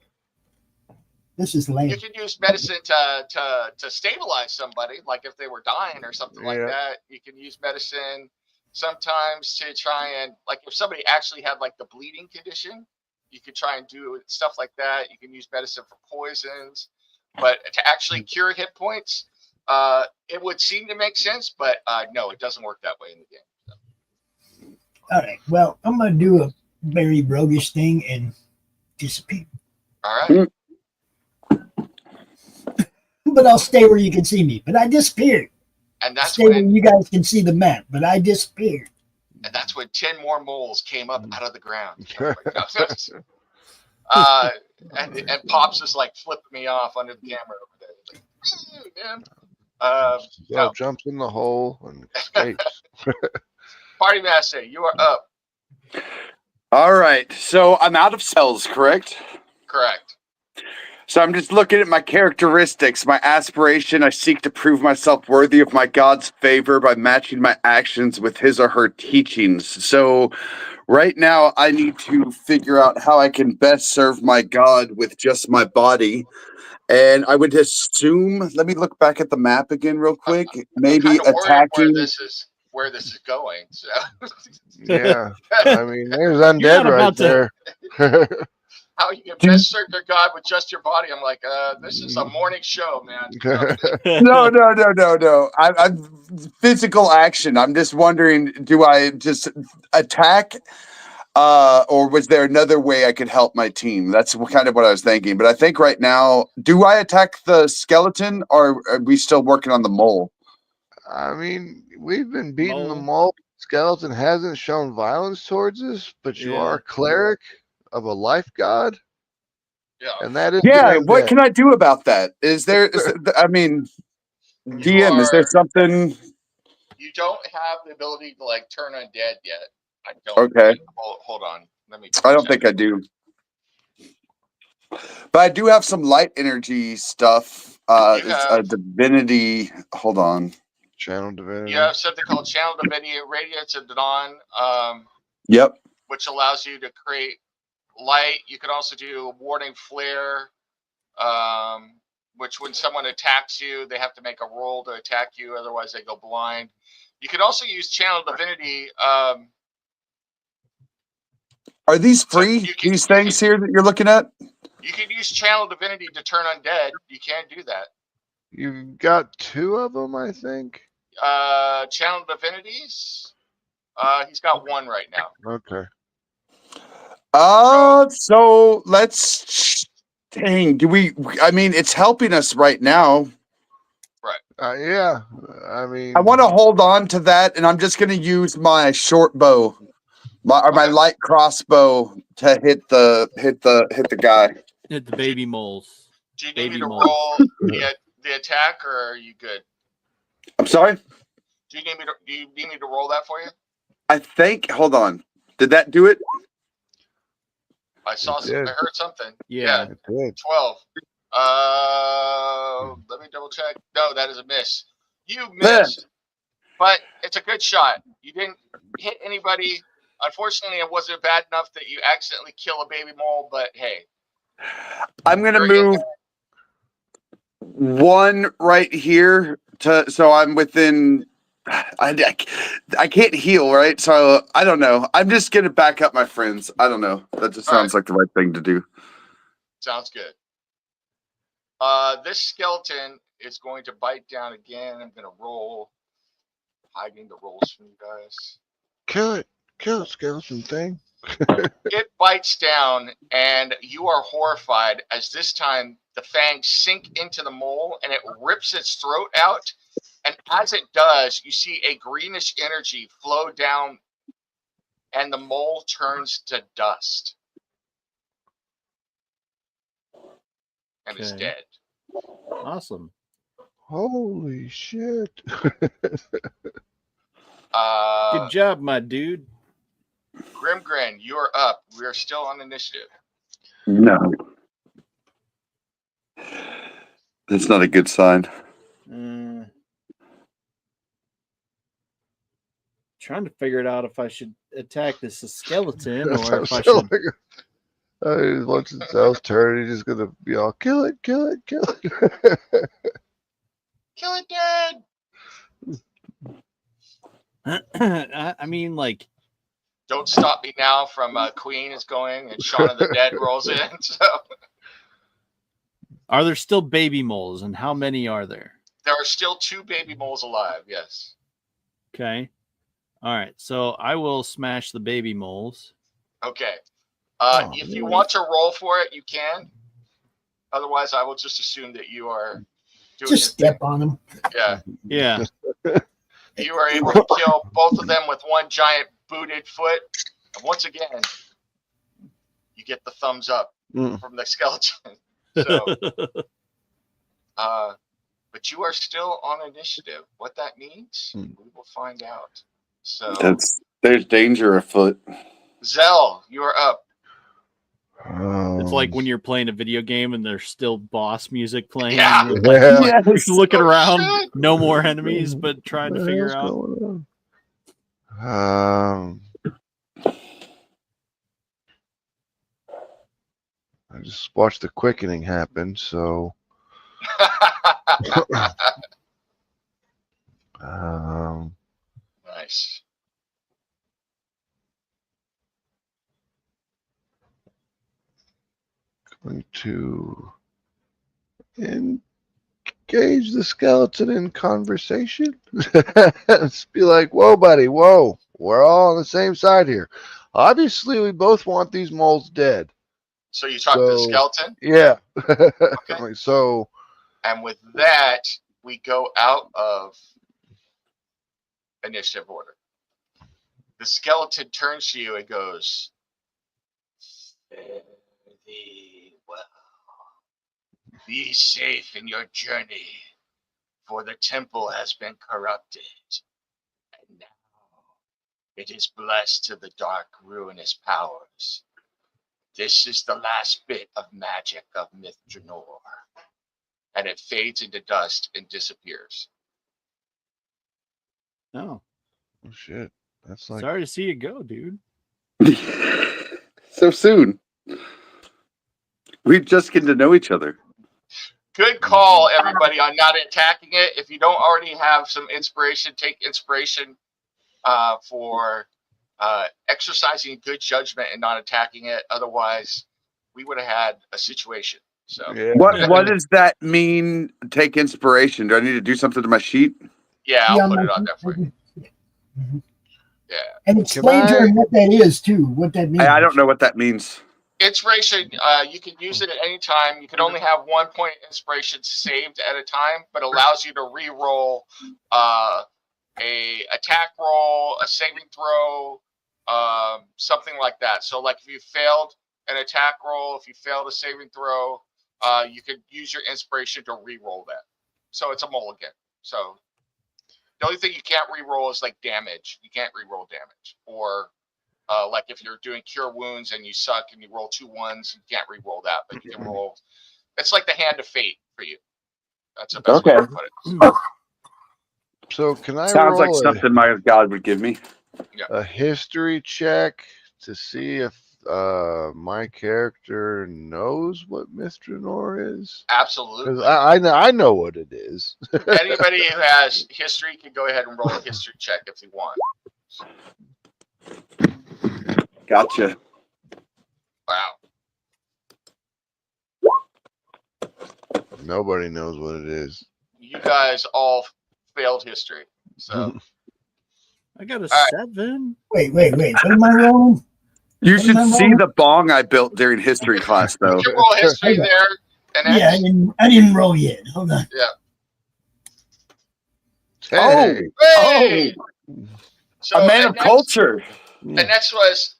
This is lame. You can use medicine to stabilize somebody, like if they were dying or something like that. You can use medicine sometimes to try and, like, if somebody actually had like the bleeding condition, you could try and do stuff like that. You can use medicine for poisons, but to actually cure hit points, it would seem to make sense, but no, it doesn't work that way in the game. All right. Well, I'm gonna do a very roguish thing and disappear. All right. But I'll stay where you can see me. But I disappeared. And that's Stay where when you guys can see the map. But I disappeared. 10 more moles came up out of the ground. And Pops is like flipping me off under the camera over there. Like, man. Jumps in the hole and escapes. Party Master, you are up. All right. So I'm out of cells, correct? Correct. So I'm just looking at my characteristics, my aspiration. I seek to prove myself worthy of my God's favor by matching my actions with his or her teachings. So right now I need to figure out how I can best serve my God with just my body. And I would assume, let me look back at the map again real quick. Maybe attacking. Where this is going. So Yeah. I mean, there's undead right there. How you can best serve your God with just your body. I'm like, this is a morning show, man. No. I'm physical action. I'm just wondering, do I just attack? Or was there another way I could help my team? That's kind of what I was thinking. But I think right now, do I attack the skeleton or are we still working on the mole? I mean, we've been beating the mole. Skeleton hasn't shown violence towards us, but you are a cleric of a life god. Yeah. and that is Yeah, brain what dead. can I do about that? I mean, DM, is there something? You don't have the ability to like turn undead yet. I don't Okay, think. Hold on. Let me I double don't check. think I do. But I do have some light energy stuff. You It's have a divinity. Hold on. Channel divinity. you have something called Channel Divinity Radiance of Dawn, Yep. which allows you to create light. You can also do Warding Flare, which when someone attacks you, they have to make a roll to attack you, otherwise they go blind. You can also use Channel Divinity. Are these So free? These things here that you're looking at? you can use Channel Divinity to turn undead. You can do that. You've got 2 of them, I think. Channel Divinities. He's got 1 right now. Okay. So let's. Dang, I mean, it's helping us right now. Right. Yeah. I mean, I want to hold on to that, and I'm just going to use my short bow, my Okay. light crossbow to hit the guy. Hit the baby moles. Do you need Baby me to moles. roll the attack, or are you good? I'm sorry. Do you need me to roll that for you? I think. Hold on. Did that do it? I saw. It did. I heard something. Yeah. It did. 12. Let me double check. No, that is a miss. You missed, but it's a good shot. You didn't hit anybody. Unfortunately, it wasn't bad enough that you accidentally kill a baby mole. But hey, I'm gonna you're in move one right here so I'm within. I can't heal, right? So I don't know. I'm just gonna back up my friends. I don't know. That just All sounds like the right thing to do. Sounds good. This skeleton is going to bite down again. I'm going to roll. Hiding the rolls from you guys. Kill it. Kill it, skeleton thing. It bites down, and you are horrified as this time the fangs sink into the mole and it rips its throat out. And as it does, you see a greenish energy flow down, and the mole turns to dust and is Okay. dead. Awesome. Holy shit. Good job, my dude. Grimgrin, you are up. We are still on initiative. No, that's not a good sign. Trying to figure it out if I should attack this skeleton That's or what if I I'm should. saying. Once it's Sal's turn, he's just gonna be all kill it, kill it, kill it. Kill it dead. I mean, like, Don't Stop Me Now from Queen is going, and Shaun of the Dead rolls in. So are there still baby moles, and how many are there? there are still 2 baby moles alive. Yes. Okay. All right. So I will smash the baby moles. Okay. Oh, If you man. want to roll for it, you can. Otherwise, I will just assume that you are doing Just your step thing. on them. Yeah. Yeah. You are able to kill both of them with one giant booted foot. And once again, you get the thumbs up from the skeleton. So, but you are still on initiative. What that means, we will find out. So, There's danger afoot. Zell, you are up. It's like when you're playing a video game and there's still boss music playing. Yeah. And you're, like, Yes. you're looking Oh, around, shit. no more enemies, but trying to What the figure hell's out. going on? I just watched the quickening happen, so Nice. going to engage the skeleton in conversation. Just be like, whoa, buddy, whoa, we're all on the same side here. Obviously, we both want these moles dead. So you talk to the skeleton? Yeah. Okay. So, and with that, we go out of initiative order. The skeleton turns to you and goes, "Fare thee well." Be safe in your journey, for the temple has been corrupted, and now it is blessed to the dark, ruinous powers. This is the last bit of magic of Mithranor. And it fades into dust and disappears. Oh, Oh shit. That's like sorry to see you go, dude. So soon. We've just getting to know each other. Good call, everybody, on not attacking it. If you don't already have some inspiration, take inspiration for exercising good judgment and not attacking it. Otherwise, we would have had a situation. So yeah. What does that mean? Take inspiration. Do I need to do something to my sheet? yeah, I'll put it on there for you. Mhm. Yeah. And explain to him what that is too. What that means. I don't know what that means. Inspiration, you can use it at any time. You can only have 1 point inspiration saved at a time, but allows you to re-roll a attack roll, a saving throw, something like that. So like if you failed an attack roll, if you failed a saving throw, you could use your inspiration to re-roll that. So it's a mulligan. So the only thing you can't re-roll is like damage. You can't re-roll damage. Or like if you're doing cure wounds and you suck and you roll 2 1s, you can't re-roll that, but you can roll. It's like the hand of fate for you. That's the best way to put it. So can I Sounds like roll something my God would give me. a history check to see if my character knows what Mithranor is? Absolutely. Because I know what it is. Anybody who has history can go ahead and roll a history check if they want. Gotcha. Wow. Nobody knows what it is. You guys all failed history. So I got a right. 7. Wait. What am I rolling? You What should am I see rolling? the bong I built during history class, though. you can roll history Okay. there. And Yeah, I didn't roll yet. Hold on. Yeah. Hey. Hey! So A man of culture. And Next was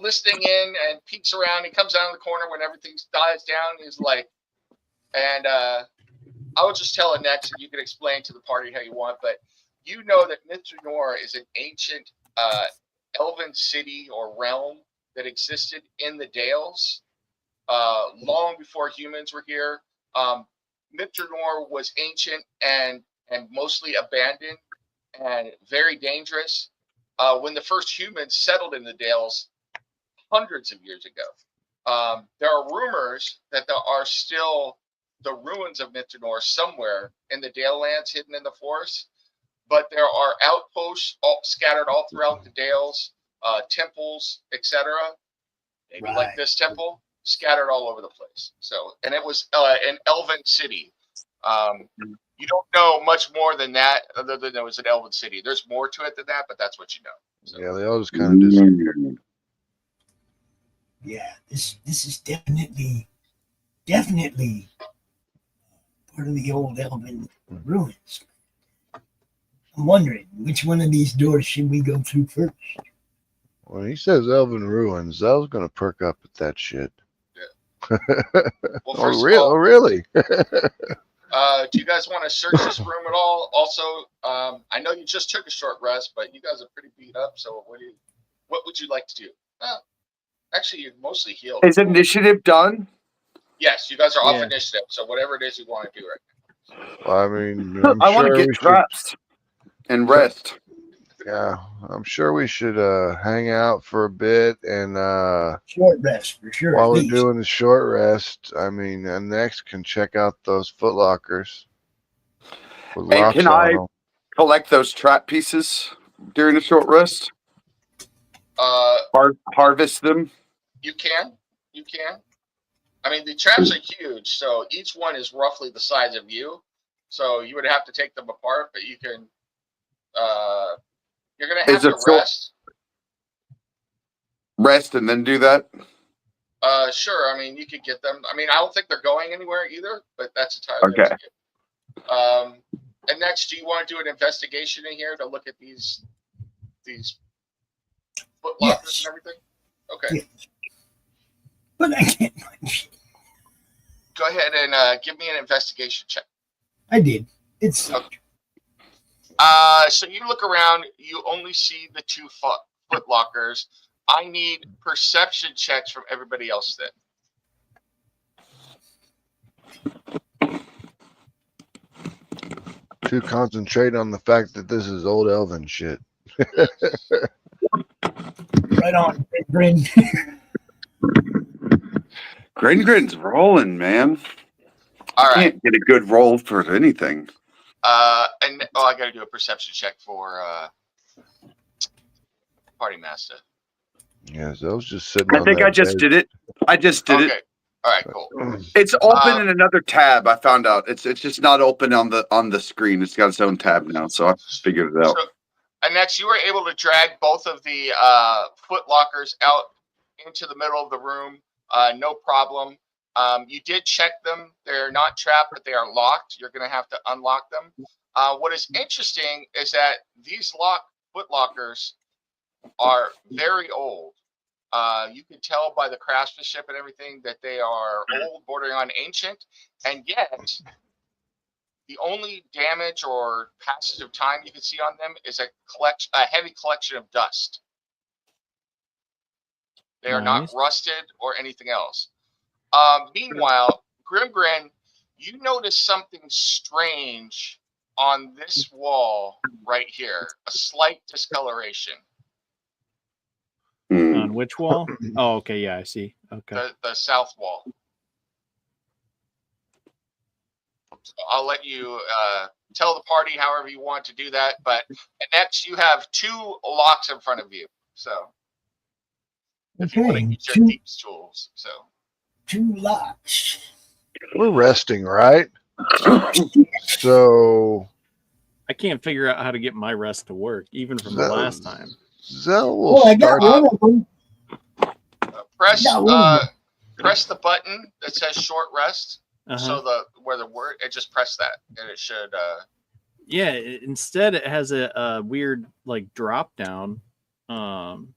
listening in and peeks around. He comes out of the corner when everything dies down. He's like, and I will just tell it next, and you can explain to the party how you want. But you know that Mithranor is an ancient elven city or realm that existed in the Dales long before humans were here. Mithranor was ancient and mostly abandoned and very dangerous. When the first humans settled in the Dales hundreds of years ago, there are rumors that there are still the ruins of Mithranor somewhere in the Dale lands hidden in the forest. But there are outposts scattered all throughout the Dales, temples, etc. Maybe like this temple, scattered all over the place. So, and it was an elven city. You don't know much more than that, other than it was an elven city. There's more to it than that, but that's what you know. So. Yeah, they all just kind of disappeared. Yeah, this is definitely part of the old elven ruins. I'm wondering which one of these doors should we go through first? When he says elven ruins, I was gonna perk up at that shit. Yeah. Well, first of all, really? Do you guys want to search this room at all? Also, I know you just took a short rest, but you guys are pretty beat up. So, what would you like to do? Actually, you're mostly healed. Is initiative done? Yes, you guys are off initiative. So, whatever it is you want to do right now. Well, I mean, I want to get traps and rest. Yeah, I'm sure we should hang out for a bit and short rest for sure. While we're doing the short rest, I mean, next can check out those footlockers. Hey, can I collect those trap pieces during a short rest? Harvest them. You can. I mean, the traps are huge, so each one is roughly the size of you. So you would have to take them apart, but you can. You're gonna have to rest. Rest and then do that. Sure. I mean, you could get them. I mean, I don't think they're going anywhere either, but that's entirely up to you. And next, do you want to do an investigation in here to look at these footlockers and everything? Okay. Yes. But I can't find shit. Go ahead and give me an investigation check. I did. It's Okay. So you look around. You only see the 2 foot lockers. I need perception checks from everybody else then. To concentrate on the fact that this is old elven shit. right on, Grin. Grin's rolling, man. All right. Can't get a good roll for anything. I got to do a perception check for Party Master. Yes, I was just sitting. I think I just did it. I just did it. All right, cool. It's open in another tab. I found out it's just not open on the screen. It's got its own tab now, so I figured it out. So, and next, you were able to drag both of the foot lockers out into the middle of the room. No problem. You did check them. They're not trapped, but they are locked. You're going to have to unlock them. What is interesting is that these foot lockers are very old. You can tell by the craftsmanship and everything that they are old, bordering on ancient, and yet the only damage or passage of time you can see on them is a heavy collection of dust. They are not rusted or anything else. Meanwhile, Grim, you notice something strange on this wall right here, a slight discoloration. On which wall? Oh, okay. Yeah, I see. Okay. The south wall. So I'll let you tell the party however you want to do that. But next, you have 2 locks in front of you. So if you want to use your thieves' tools. So 2 locks. We're resting, right? So I can't figure out how to get my rest to work, even from the last time. Zell will I got one of them. press the button that says short rest. So where the word, just press that and it should yeah, instead it has a weird like drop down and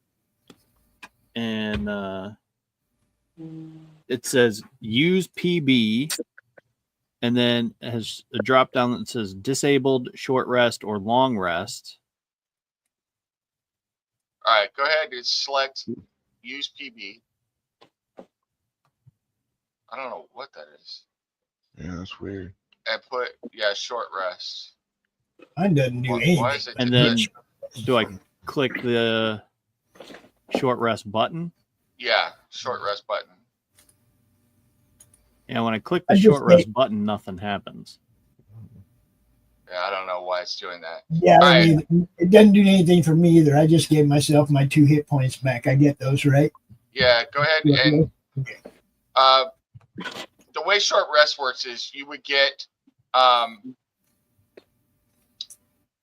it says use PB, and then it has a drop down that says disabled, short rest, or long rest. All right, go ahead and select use PB. I don't know what that is. Yeah, that's weird. And put short rest. Mine doesn't do anything. Why is it And then do I click the short rest button? Yeah, short rest button. And when I click the short rest button, nothing happens. Yeah, I don't know why it's doing that. Yeah, it doesn't do anything for me either. I just gave myself my 2 hit points back. I get those, right? Yeah, go ahead and the way short rest works is you would get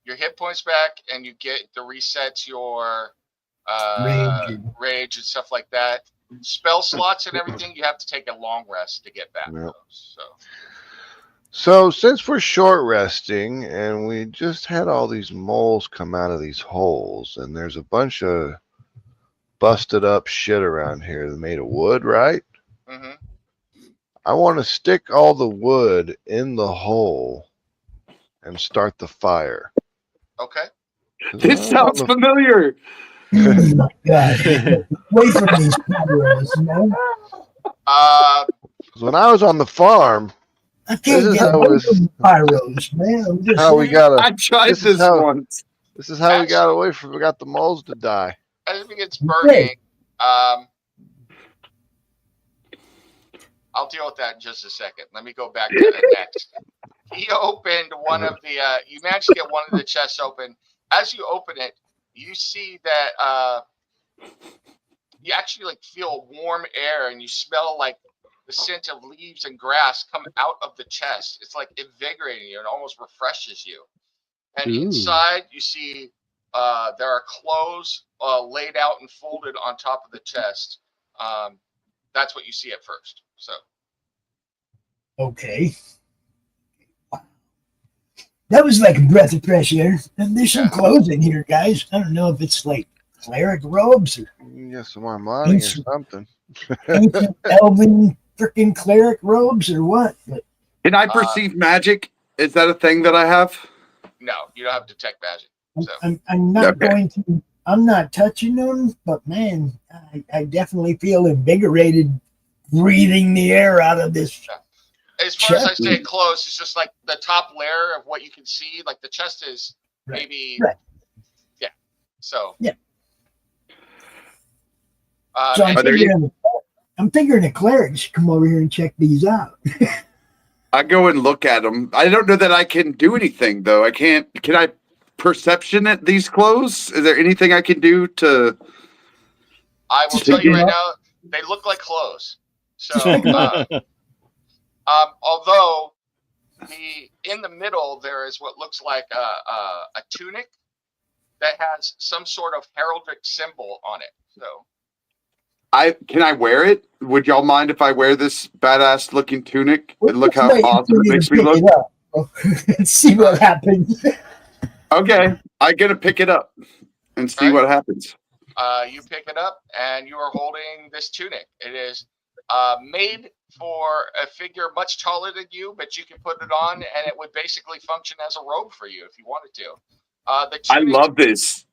your hit points back, and you get the resets your rage and stuff like that. Spell slots and everything, you have to take a long rest to get back those. So since we're short resting and we just had all these moles come out of these holes, and there's a bunch of busted up shit around here made of wood, right? Mm-hmm. I want to stick all the wood in the hole and start the fire. Okay. This sounds familiar. Oh my God. Wait for these cameras, man. When I was on the farm, I can't get away from pyros, man. I tried this once. This is how we got away from. We got the moles to die. As it begins burning, I'll deal with that in just a second. Let me go back to the next. He opened one of the. You managed to get one of the chests open. As you open it, you see that you actually feel warm air, and you smell like the scent of leaves and grass come out of the chest. It's like invigorating you and almost refreshes you. And inside, you see there are clothes laid out and folded on top of the chest. That's what you see at first. So. Okay. That was like a breath of fresh air. And there's some clothes in here, guys. I don't know if it's like cleric robes or some Armani or something. ancient elven freaking cleric robes or what? But Can I perceive magic? Is that a thing that I have? No, you don't have detect magic. So I'm not Okay. going to. I'm not touching them, but man, I definitely feel invigorated breathing the air out of this. as far as I Chest. stay close, it's just like the top layer of what you can see. Like the chest is Right. maybe, Right. yeah. So Yeah. Uh, So and I'm figuring the clerics should come over here and check these out. I go and look at them. I don't know that I can do anything though. I can't. Can I perception at these clothes? Is there anything I can do to? I will Just tell pick you them right up. now, they look like clothes. So, Just pick 'em up. although in the middle there is what looks like a tunic that has some sort of heraldic symbol on it. So, Can I wear it? Would y'all mind if I wear this badass looking tunic and look how Wait awesome until it you makes me pick look? it up. Let's see what happens. Okay, I get to pick it up and see Right. what happens. you pick it up and you are holding this tunic. It is made for a figure much taller than you, but you can put it on and it would basically function as a robe for you if you wanted to. The I tunic, love this.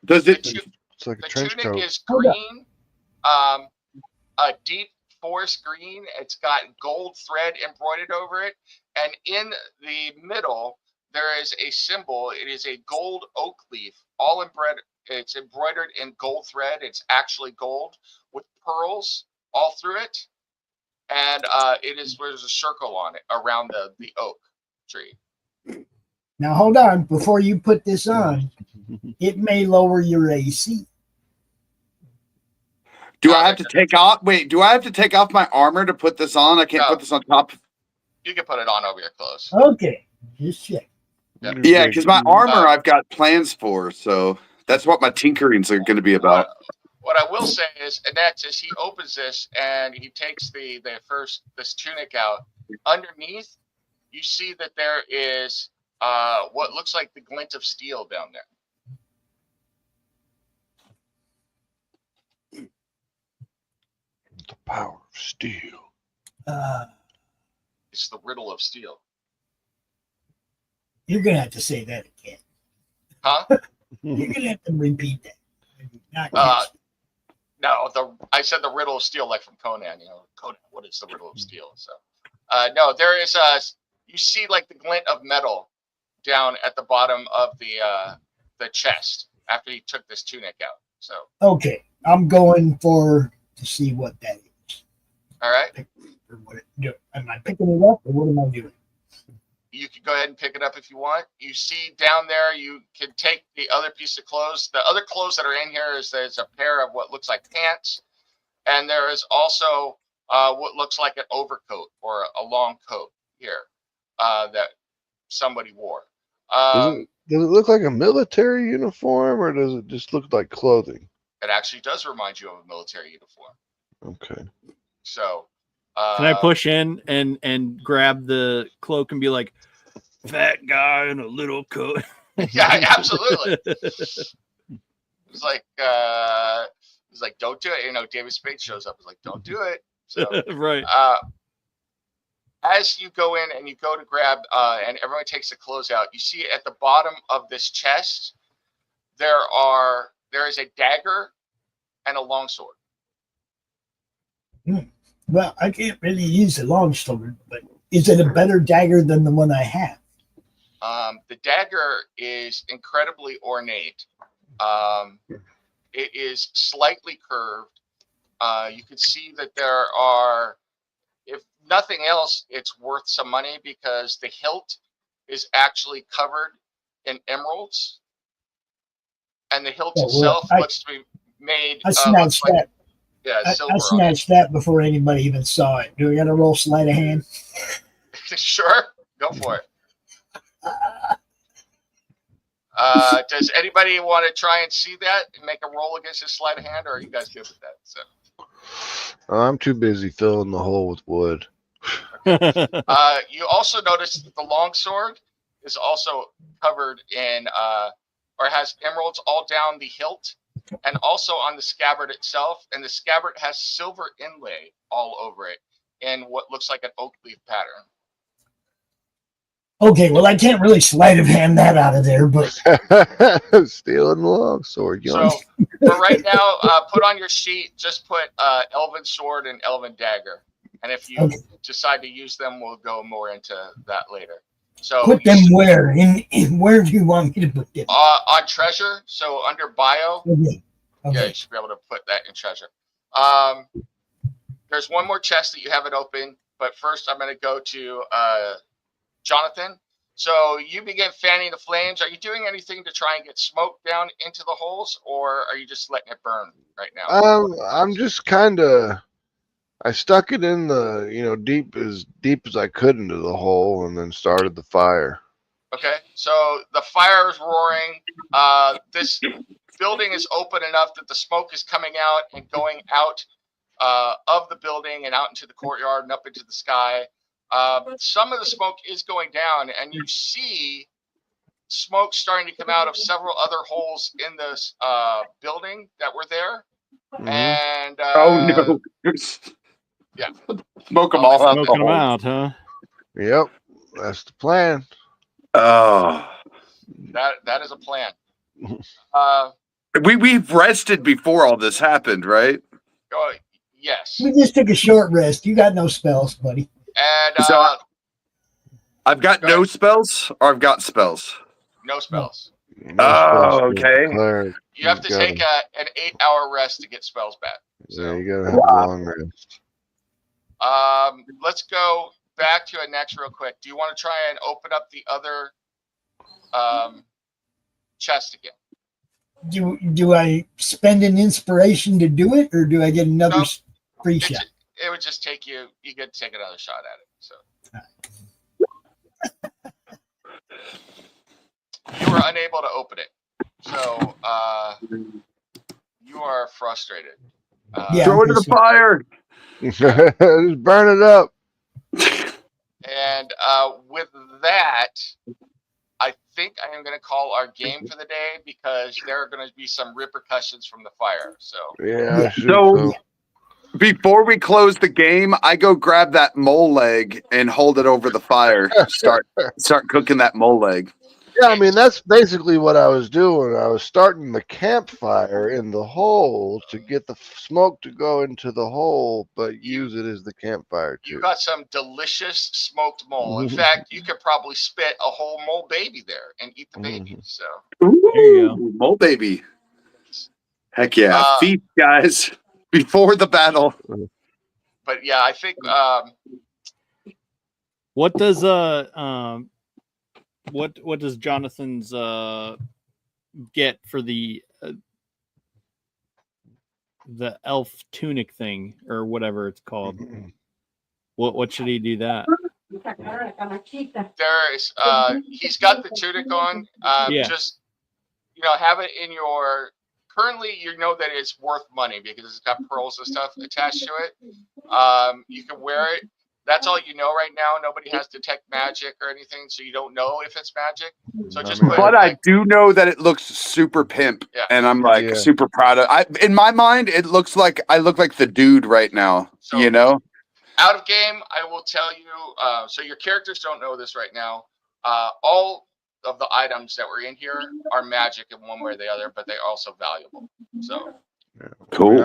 Does the, it? tu- It's like a the trench tunic coat. is Hold up. green, a deep forest green. It's got gold thread embroidered over it, and in the middle there is a symbol. It is a gold oak leaf, all embroidered. It's embroidered in gold thread. It's actually gold with pearls all through it, and there's a circle on it around the oak tree. Now hold on, before you put this on, it may lower your AC. Do I have to take off? Wait, do I have to take off my armor to put this on? I can't No. put this on top. You can put it on over your clothes. Okay, just check. Yep. Yeah, because my armor Uh, I've got plans for, so that's what my tinkerings are going to be about. What I will say is, Annette, is he opens this and he takes this tunic out. Underneath, you see that there is what looks like the glint of steel down there. The power of steel. It's the riddle of steel. You're gonna have to say that again. Huh? You're gonna have to repeat that. Not No, I said the riddle of steel, like from Conan. Conan, what is the riddle of steel? So, no, there is you see like the glint of metal down at the bottom of the chest after he took this tunic out. So, okay, I'm going to see what that is. all right, Am I picking it up or what am I doing? you can go ahead and pick it up if you want. You see down there, you can take the other piece of clothes. The other clothes that are in here there's a pair of what looks like pants, and there is also what looks like an overcoat or a long coat here that somebody wore. Does it look like a military uniform, or does it just look like clothing? It actually does remind you of a military uniform. Okay. So, Can I push in and grab the cloak and be like, fat guy in a little coat? Yeah, absolutely. It's like don't do it. David Spade shows up. It's like, don't do it. So right. As you go in and you go to grab and everyone takes the clothes out, you see at the bottom of this chest there is a dagger and a longsword. Well, I can't really use the longsword, but is it a better dagger than the one I have? The dagger is incredibly ornate. It is slightly curved. You can see that there are, if nothing else, it's worth some money because the hilt is actually covered in emeralds, and the hilt itself looks to be made. I snatched that. Silver. I snatched that before anybody even saw it. Do we got to roll sleight of hand? Sure, go for it. Does anybody want to try and see that and make a roll against his sleight of hand, or are you guys good with that? So, I'm too busy filling the hole with wood. you also notice that the longsword is also covered in, or has emeralds all down the hilt, and also on the scabbard itself. And the scabbard has silver inlay all over it in what looks like an oak leaf pattern. Okay, well, I can't really sleight of hand that out of there, but Stealing the longsword. So for right now, put on your sheet, just put elven sword and elven dagger. And if you Okay. decide to use them, we'll go more into that later. So put them where? In where do you want me to put them? on treasure, so under bio. Okay. Yeah, you should be able to put that in treasure. There's one more chest that you haven't opened, but first I'm going to go to Jonathan. So you begin fanning the flames. Are you doing anything to try and get smoke down into the holes, or are you just letting it burn right now? I'm just kind of. I stuck it in the, deep as I could into the hole, and then started the fire. Okay, so the fire is roaring. This building is open enough that the smoke is coming out and going out of the building and out into the courtyard and up into the sky. Some of the smoke is going down, and you see smoke starting to come out of several other holes in this building that were there. Mhm. And Oh no! yeah, Smoke them all out. Smoking them out, huh? Yep, that's the plan. Oh, that is a plan. we've rested before all this happened, right? Oh, yes. We just took a short rest. You got no spells, buddy. And So I've got go no ahead. spells, or I've got spells. No spells. Okay. You have to take an 8-hour rest to get spells back. So. Yeah, you gotta have a long rest. Let's go back to Annex real quick. Do you want to try and open up the other chest again? Do I spend an inspiration to do it, or do I get another Nope. free shot? It would just take you. You could take another shot at it. So you were unable to open it. So you are frustrated. Yeah. Throw it in the fire. Just burn it up. And with that, I think I am going to call our game for the day because there are going to be some repercussions from the fire. So Yeah. So before we close the game, I go grab that mole leg and hold it over the fire. Start cooking that mole leg. Yeah, I mean, that's basically what I was doing. I was starting the campfire in the hole to get the smoke to go into the hole, but use it as the campfire too. You got some delicious smoked mole. In fact, you could probably spit a whole mole baby there and eat the baby. So Ooh, There you go. mole baby. Heck yeah. Feast, guys, before the battle. But yeah, I think What does what does Jonathan's get for the elf tunic thing or whatever it's called? What should he do that? there is he's got the tunic on. Yeah. Just have it in your. Currently, you know that it's worth money because it's got pearls and stuff attached to it. You can wear it. That's all you know right now. Nobody has detect magic or anything, so you don't know if it's magic. So just put But I do know that it looks super pimp, and I'm like super proud of. In my mind, it looks like I look like the dude right now. So, out of game, I will tell you. So your characters don't know this right now. All of the items that were in here are magic in one way or the other, but they're also valuable. So cool.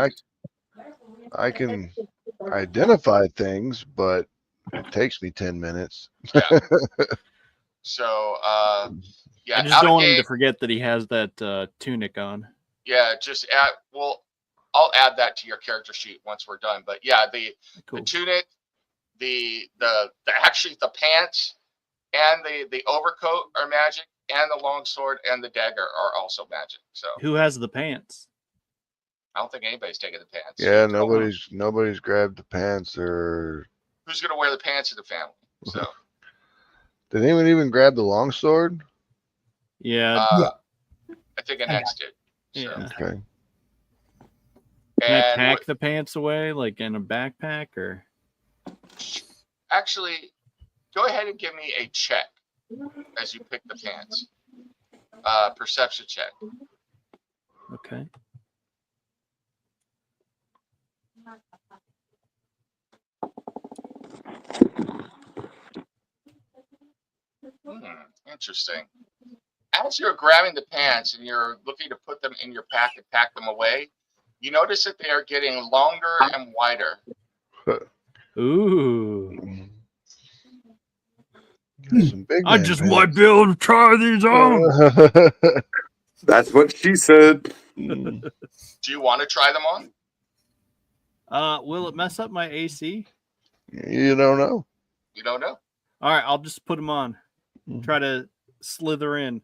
I can identify things, but it takes me 10 minutes. Yeah. So yeah, I just don't want him to forget that he has that tunic on. Yeah, just add. Well, I'll add that to your character sheet once we're done. But yeah, the tunic, the actually the pants and the overcoat are magic, and the longsword and the dagger are also magic. So who has the pants? I don't think anybody's taking the pants. Yeah, nobody's grabbed the pants or. Who's gonna wear the pants in the family? So did anyone even grab the longsword? Yeah. I think Annex did. So. Yeah. Okay. Can I pack the pants away like in a backpack or? Actually, go ahead and give me a check as you pick the pants. Perception check. Okay. Interesting. As you're grabbing the pants and you're looking to put them in your pack and pack them away, you notice that they are getting longer and wider. Ooh. Some big I man just pants. might be able to try these on. That's what she said. Do you want to try them on? Will it mess up my AC? You don't know. You don't know. All right, I'll just put them on. Try to slither in.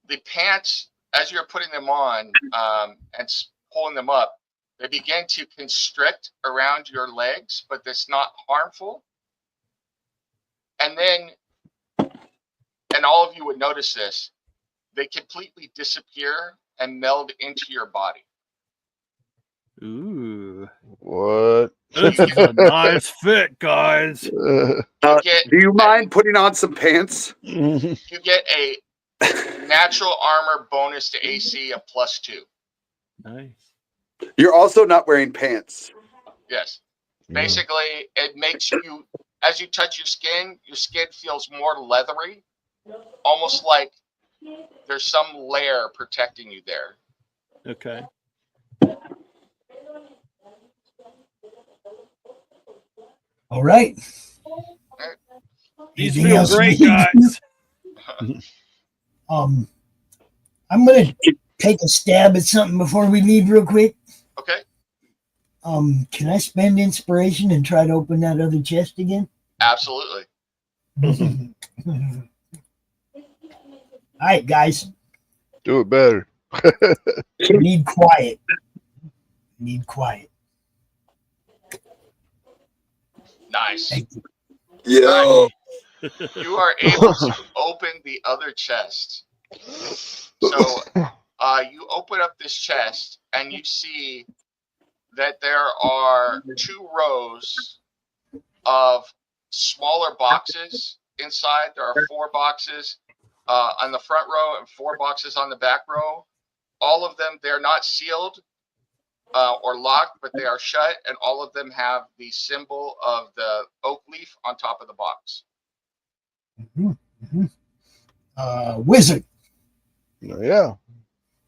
The pants, as you're putting them on and pulling them up, they begin to constrict around your legs, but that's not harmful. And then, and all of you would notice this, they completely disappear and meld into your body. Ooh. What? This is a nice fit, guys. Do you mind putting on some pants? You get a natural armor bonus to AC of +2. Nice. You're also not wearing pants. Yes. Basically, it makes you, as you touch your skin feels more leathery, almost like there's some layer protecting you there. Okay. All right. These Anything feel else great, you need to guys. I'm gonna take a stab at something before we leave real quick. Okay. Can I spend inspiration and try to open that other chest again? Absolutely. All right, guys. Do it better. Need quiet. Need quiet. Nice. Thank you. Yeah. You are able to open the other chest. So you open up this chest and you see that there are 2 rows of smaller boxes inside. There are 4 boxes on the front row and 4 boxes on the back row. All of them, they're not sealed or locked, but they are shut, and all of them have the symbol of the oak leaf on top of the box. Wizard, Yeah.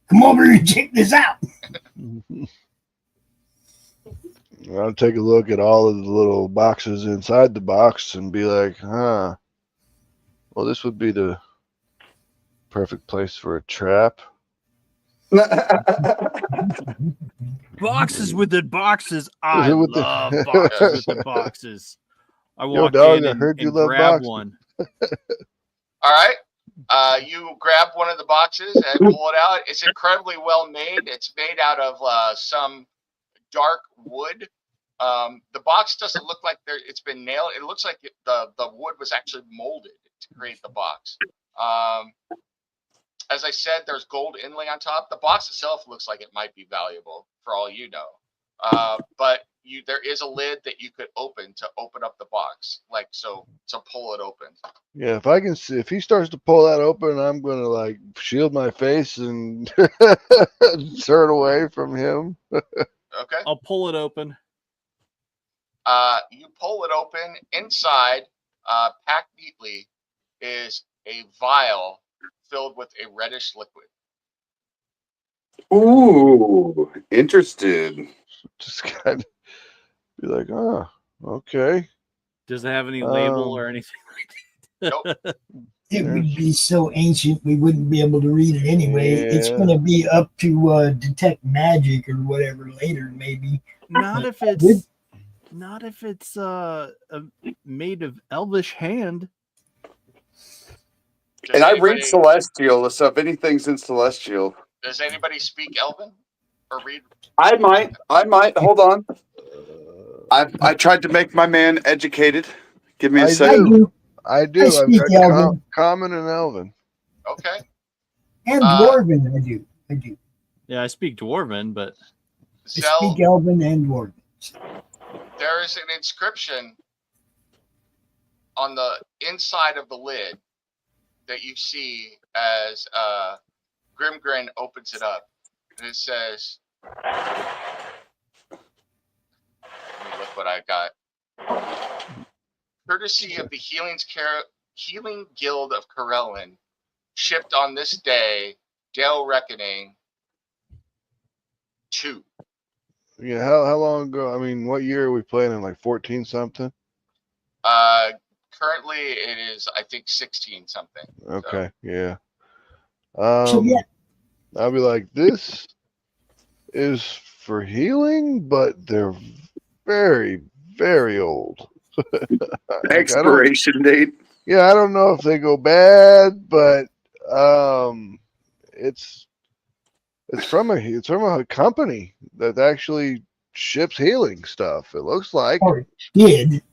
come over here and check this out. I'll take a look at all of the little boxes inside the box and be like, well, this would be the perfect place for a trap. Boxes within boxes. I With the- love boxes within boxes. I Yo, walk dog, in I and, heard you and love grab boxes. one. All right. You grab one of the boxes and pull it out. It's incredibly well made. It's made out of some dark wood. The box doesn't look like it's been nailed. It looks like the wood was actually molded to create the box. As I said, there's gold inlay on top. The box itself looks like it might be valuable for all you know. But there is a lid that you could open to open up the box, like so to pull it open. Yeah, if I can see, if he starts to pull that open, I'm gonna like shield my face and turn away from him. Okay. I'll pull it open. You pull it open. Inside, packed neatly, is a vial filled with a reddish liquid. Ooh, interested. Just kind of be like, oh, okay. Does it have any label or anything like that? Nope. It would be so ancient we wouldn't be able to read it anyway. It's Yeah. going to be up to detect magic or whatever later, maybe. Not if it's made of elvish hand. And I read Celestial, so if anything's in Celestial. Does anybody speak Elven or read? I might. Hold on. I tried to make my man educated. Give me a I second. I do. I've speak got Elven. Common and Elven. Okay. And Dwarven, I do. Yeah, I speak Dwarven, but I speak Elven and Dwarven. There is an inscription on the inside of the lid that you see as Grimgrin opens it up. And it says, let me look what I got. Courtesy of the Healing Guild of Corellin, shipped on this day, Dale Reckoning 2. Yeah, how long ago? I mean, what year are we playing in? Like 14 something? Currently it is, I think, 16 something. Okay, yeah. So yeah, I'll be like, this is for healing, but they're very, very old. Expiration date. Yeah, I don't know if they go bad, but it's from a company that actually ships healing stuff. It looks like. or it did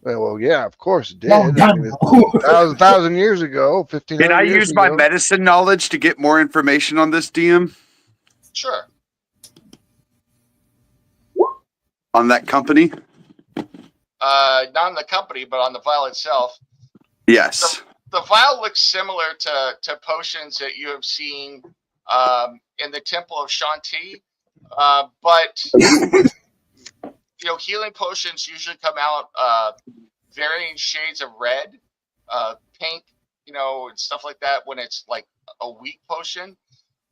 Well, yeah, of course it long did. I time mean, ago. it's thousand years ago, Can 1,500 I years use my ago. medicine knowledge to get more information on this, DM? Sure. On that company? Not on the company, but on the vial itself. Yes. The vial looks similar to potions that you have seen in the Temple of Shanti, but healing potions usually come out varying shades of red, pink, and stuff like that when it's like a weak potion.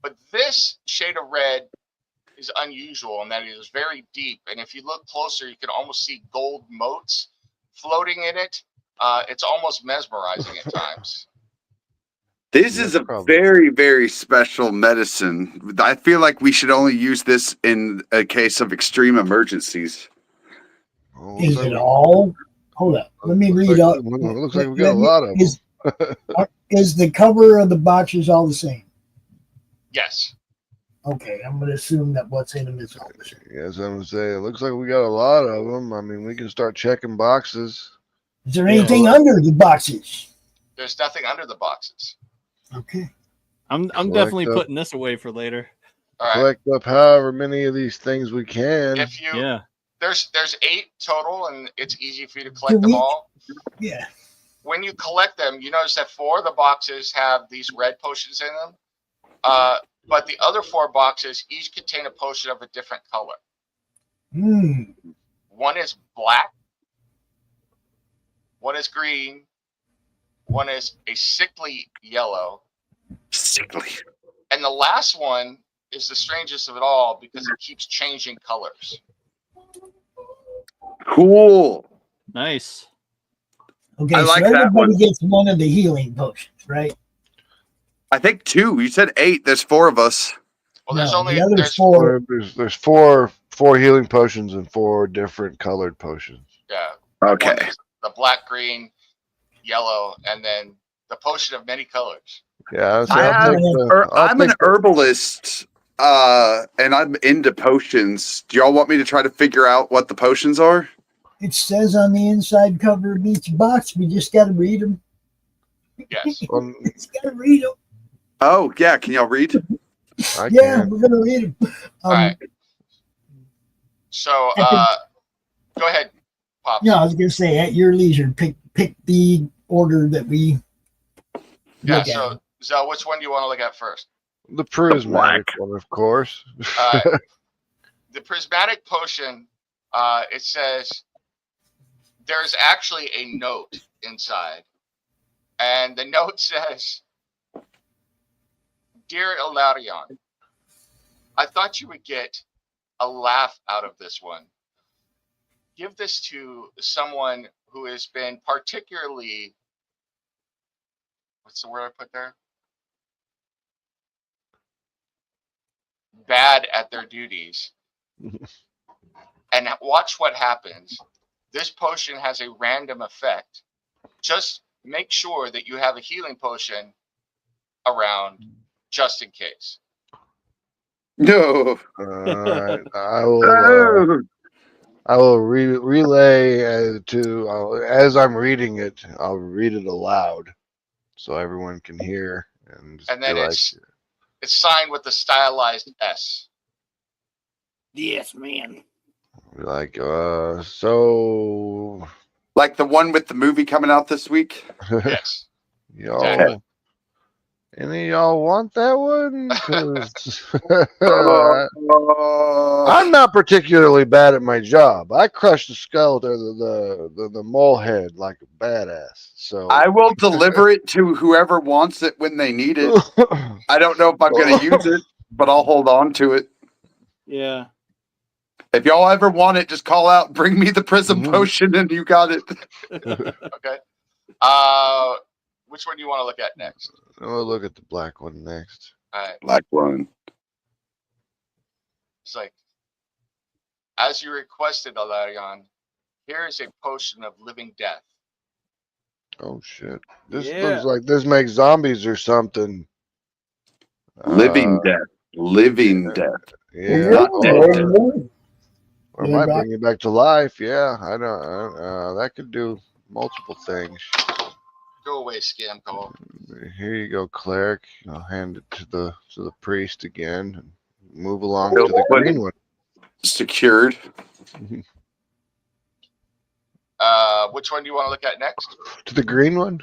But this shade of red is unusual in that it is very deep, and if you look closer, you can almost see gold motes floating in it. It's almost mesmerizing at times. This is a very, very special medicine. I feel like we should only use this in a case of extreme emergencies. Is it all? Hold up. Let me read up. It looks like we got a lot of them. Is the cover of the boxes all the same? Yes. Okay, I'm going to assume that what's in them is all the same. Yes, I'm gonna say it looks like we got a lot of them. I mean, we can start checking boxes. Is there anything under the boxes? There's nothing under the boxes. Okay. I'm definitely putting this away for later. All right. Collect up however many of these things we can. If you Yeah. There's 8 total, and it's easy for you to collect them all. Yeah. When you collect them, you notice that 4 of the boxes have these red potions in them. But the other 4 boxes each contain a potion of a different color. One is black, one is green, one is a sickly yellow. Sickly. And the last one is the strangest of it all because it keeps changing colors. Cool. Nice. Okay, I like so that everybody one. gets one of the healing potions, right? I think 2. You said 8. There's 4 of us. Well, there's No, only the other there's 4. There's four healing potions and 4 different colored potions. Yeah. Okay. One is the black, green, yellow, and then the potion of many colors. Yeah, I'm an herbalist, and I'm into potions. Do y'all want me to try to figure out what the potions are? It says on the inside cover of each box. We just got to read them. Yes. Just got to read them. Oh, yeah. Can y'all read? I Yeah, can. we're going to read them. All right. So, go ahead, Pops. Yeah, I was going to say, at your leisure, pick the order that we look at. So, which one do you want to look at first? The prismatic one, of course. The prismatic potion, it says there's actually a note inside. And the note says, "Dear Ilarion, I thought you would get a laugh out of this one. Give this to someone who has been particularly," what's the word I put there? "Bad at their duties. And watch what happens. This potion has a random effect. Just make sure that you have a healing potion around just in case." No. Alright, I will relay as I'm reading it. I'll read it aloud so everyone can hear. And then it's signed with the stylized S. Yes, man. Like, so. Like the one with the movie coming out this week? Yes. Y'all, Exactly. Any of y'all want that one? 'Cause Uh, I'm not particularly bad at my job. I crush the skeleton, the mole head like a badass. So I will deliver it to whoever wants it when they need it. I don't know if I'm going to use it, but I'll hold on to it. Yeah. If y'all ever want it, just call out, bring me the prism potion, and you got it. Okay. Which one do you want to look at next? We'll look at the black one next. All right. Black one. It's like, as you requested, Alarion, here is a potion of living death. Oh shit! This Yeah. looks like this makes zombies or something. Living death. Living yeah. death. Yeah, Not dead death. or might bring you back to life. Yeah, I don't. That could do multiple things. Go away, scam call. Here you go, cleric. I'll hand it to the priest again. And move along He'll to the put green it one. Secured. Which one do you want to look at next? To the green one.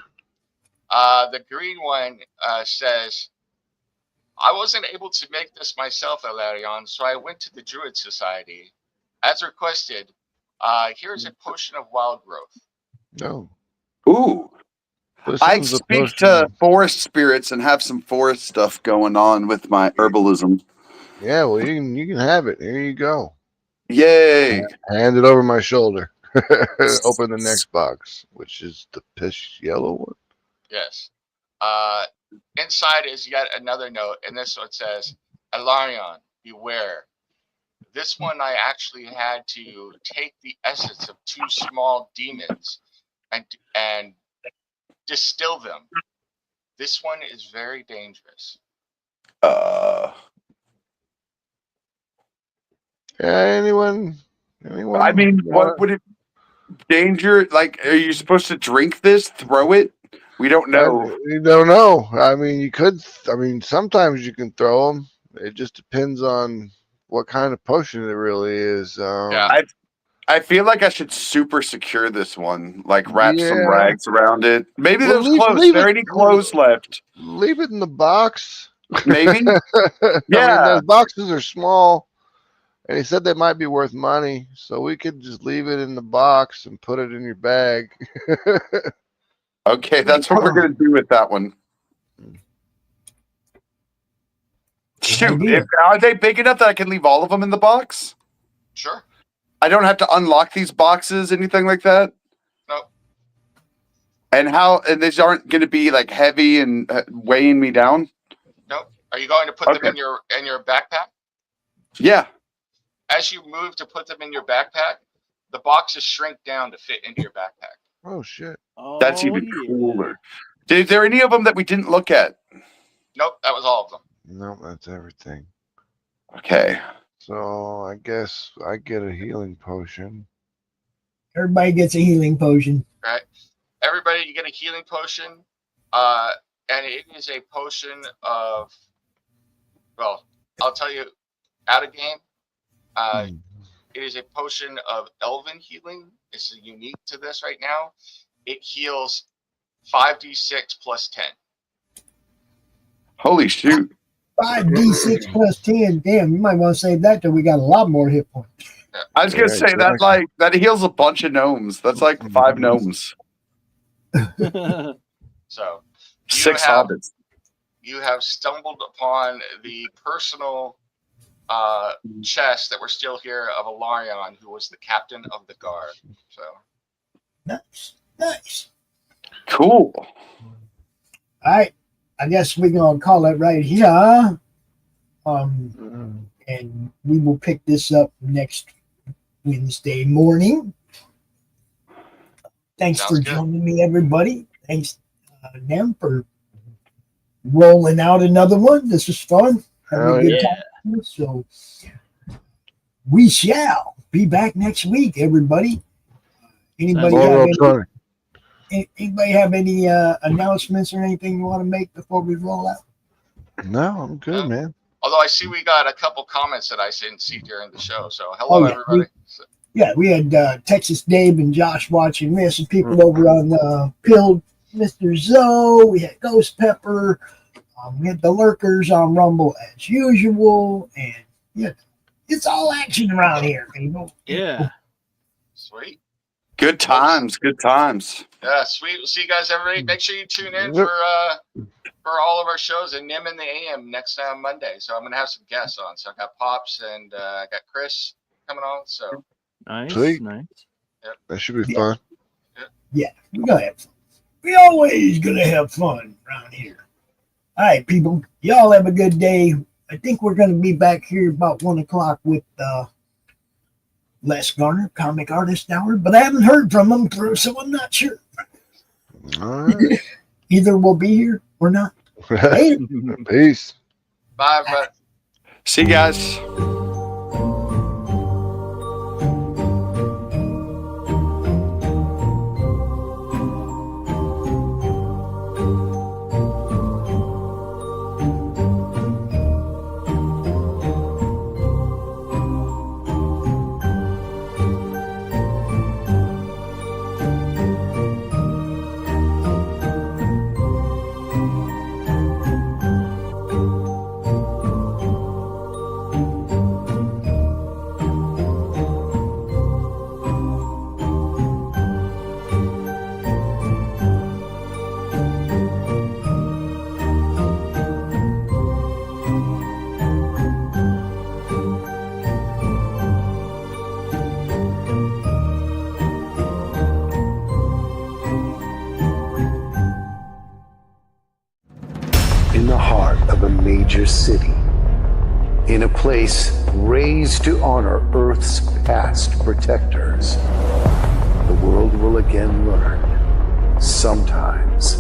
The green one says, I wasn't able to make this myself, Alarion, so I went to the Druid Society. As requested, here's a potion of wild growth. No. Ooh. This I one's a speak potion. to forest spirits and have some forest stuff going on with my herbalism. Yeah, well, you can have it. Here you go. Yay. Hand it over my shoulder. Open the next box, which is the piss yellow one. Yes. Inside is yet another note, and this one says, Alarion, beware. This one I actually had to take the essence of 2 small demons and distill them. This one is very dangerous. Anyone? I mean, what would it danger? Like, are you supposed to drink this? Throw it? We don't know. You don't know. I mean, you could. I mean, sometimes you can throw them. It just depends on what kind of potion it really is. Yeah. I feel like I should super secure this one. Like, wrap some Yeah. rags around it. Maybe Well, there's clothes. Are there any clothes left? Leave it in the box. Maybe. I Yeah. mean, those boxes are small, and he said they might be worth money, so we could just leave it in the box and put it in your bag. Okay, that's what we're gonna do with that one. Shoot, are they big enough that I can leave all of them in the box? Sure. I don't have to unlock these boxes, anything like that? Nope. And these aren't going to be like heavy and weighing me down? Nope. Are you going to put them in your backpack? Yeah. As you move to put them in your backpack, the boxes shrink down to fit into your backpack. Oh shit. That's even cooler. Is there any of them that we didn't look at? Nope, that was all of them. No, that's everything. Okay. So I guess I get a healing potion. Everybody gets a healing potion. Right. Everybody, you get a healing potion. And it is a potion of, well, I'll tell you out of game. It is a potion of elven healing. It's unique to this right now. It heals 5d6 plus 10. Holy shoot. 5d6 plus 10. Damn, you might want to save that till we got a lot more hit points. Yeah. I was gonna say that heals a bunch of gnomes. That's like 5 gnomes. So 6 hobbits. You have stumbled upon the personal chest that we're still here of Alarion, who was the captain of the guard. So Nice. Cool. All right. I guess we're gonna call it right here. And we will pick this up next Wednesday morning. Thanks for joining me, everybody. Thanks, Nem, for rolling out another one. This was fun. Having a good time. So we shall be back next week, everybody. Anybody have any announcements or anything you want to make before we roll out? No, I'm good, man. Although I see we got a couple comments that I didn't see during the show. So hello, everybody. We had Texas Dave and Josh watching. We had some people over on Pilled Mr. Zoe. We had Ghost Pepper. Hit the lurkers on Rumble as usual, and yeah, it's all action around here, people. Yeah. Sweet. Good times. Good times. Yeah, sweet. We'll see you guys every week. Make sure you tune in Yep. for all of our shows at NeM in the AM next Monday. So I'm gonna have some guests on. So I got Pops and I got Chris coming on. So Nice. Sweet. Nice. That should be Yeah. fun. Yeah, we're gonna have fun. We always gonna have fun around here. All right, people. Y'all have a good day. I think we're gonna be back here about 1 o'clock with Les Garner, comic artist hour, but I haven't heard from him, so I'm not sure. All right. Either we'll be here or not. Hey. Peace. bye, everybody. See you guys. In the heart of a major city, in a place raised to honor Earth's past protectors, the world will again learn, sometimes,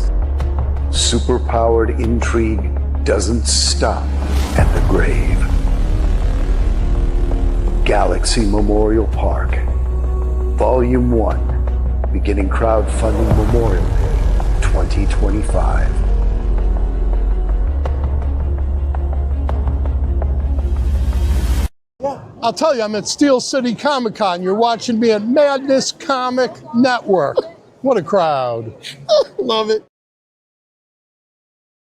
superpowered intrigue doesn't stop at the grave. Galaxy Memorial Park, Volume 1, beginning crowdfunding Memorial Day 2025. I'll tell you, I'm at Steel City Comic Con. You're watching me at Madness Comic Network. What a crowd. Love it.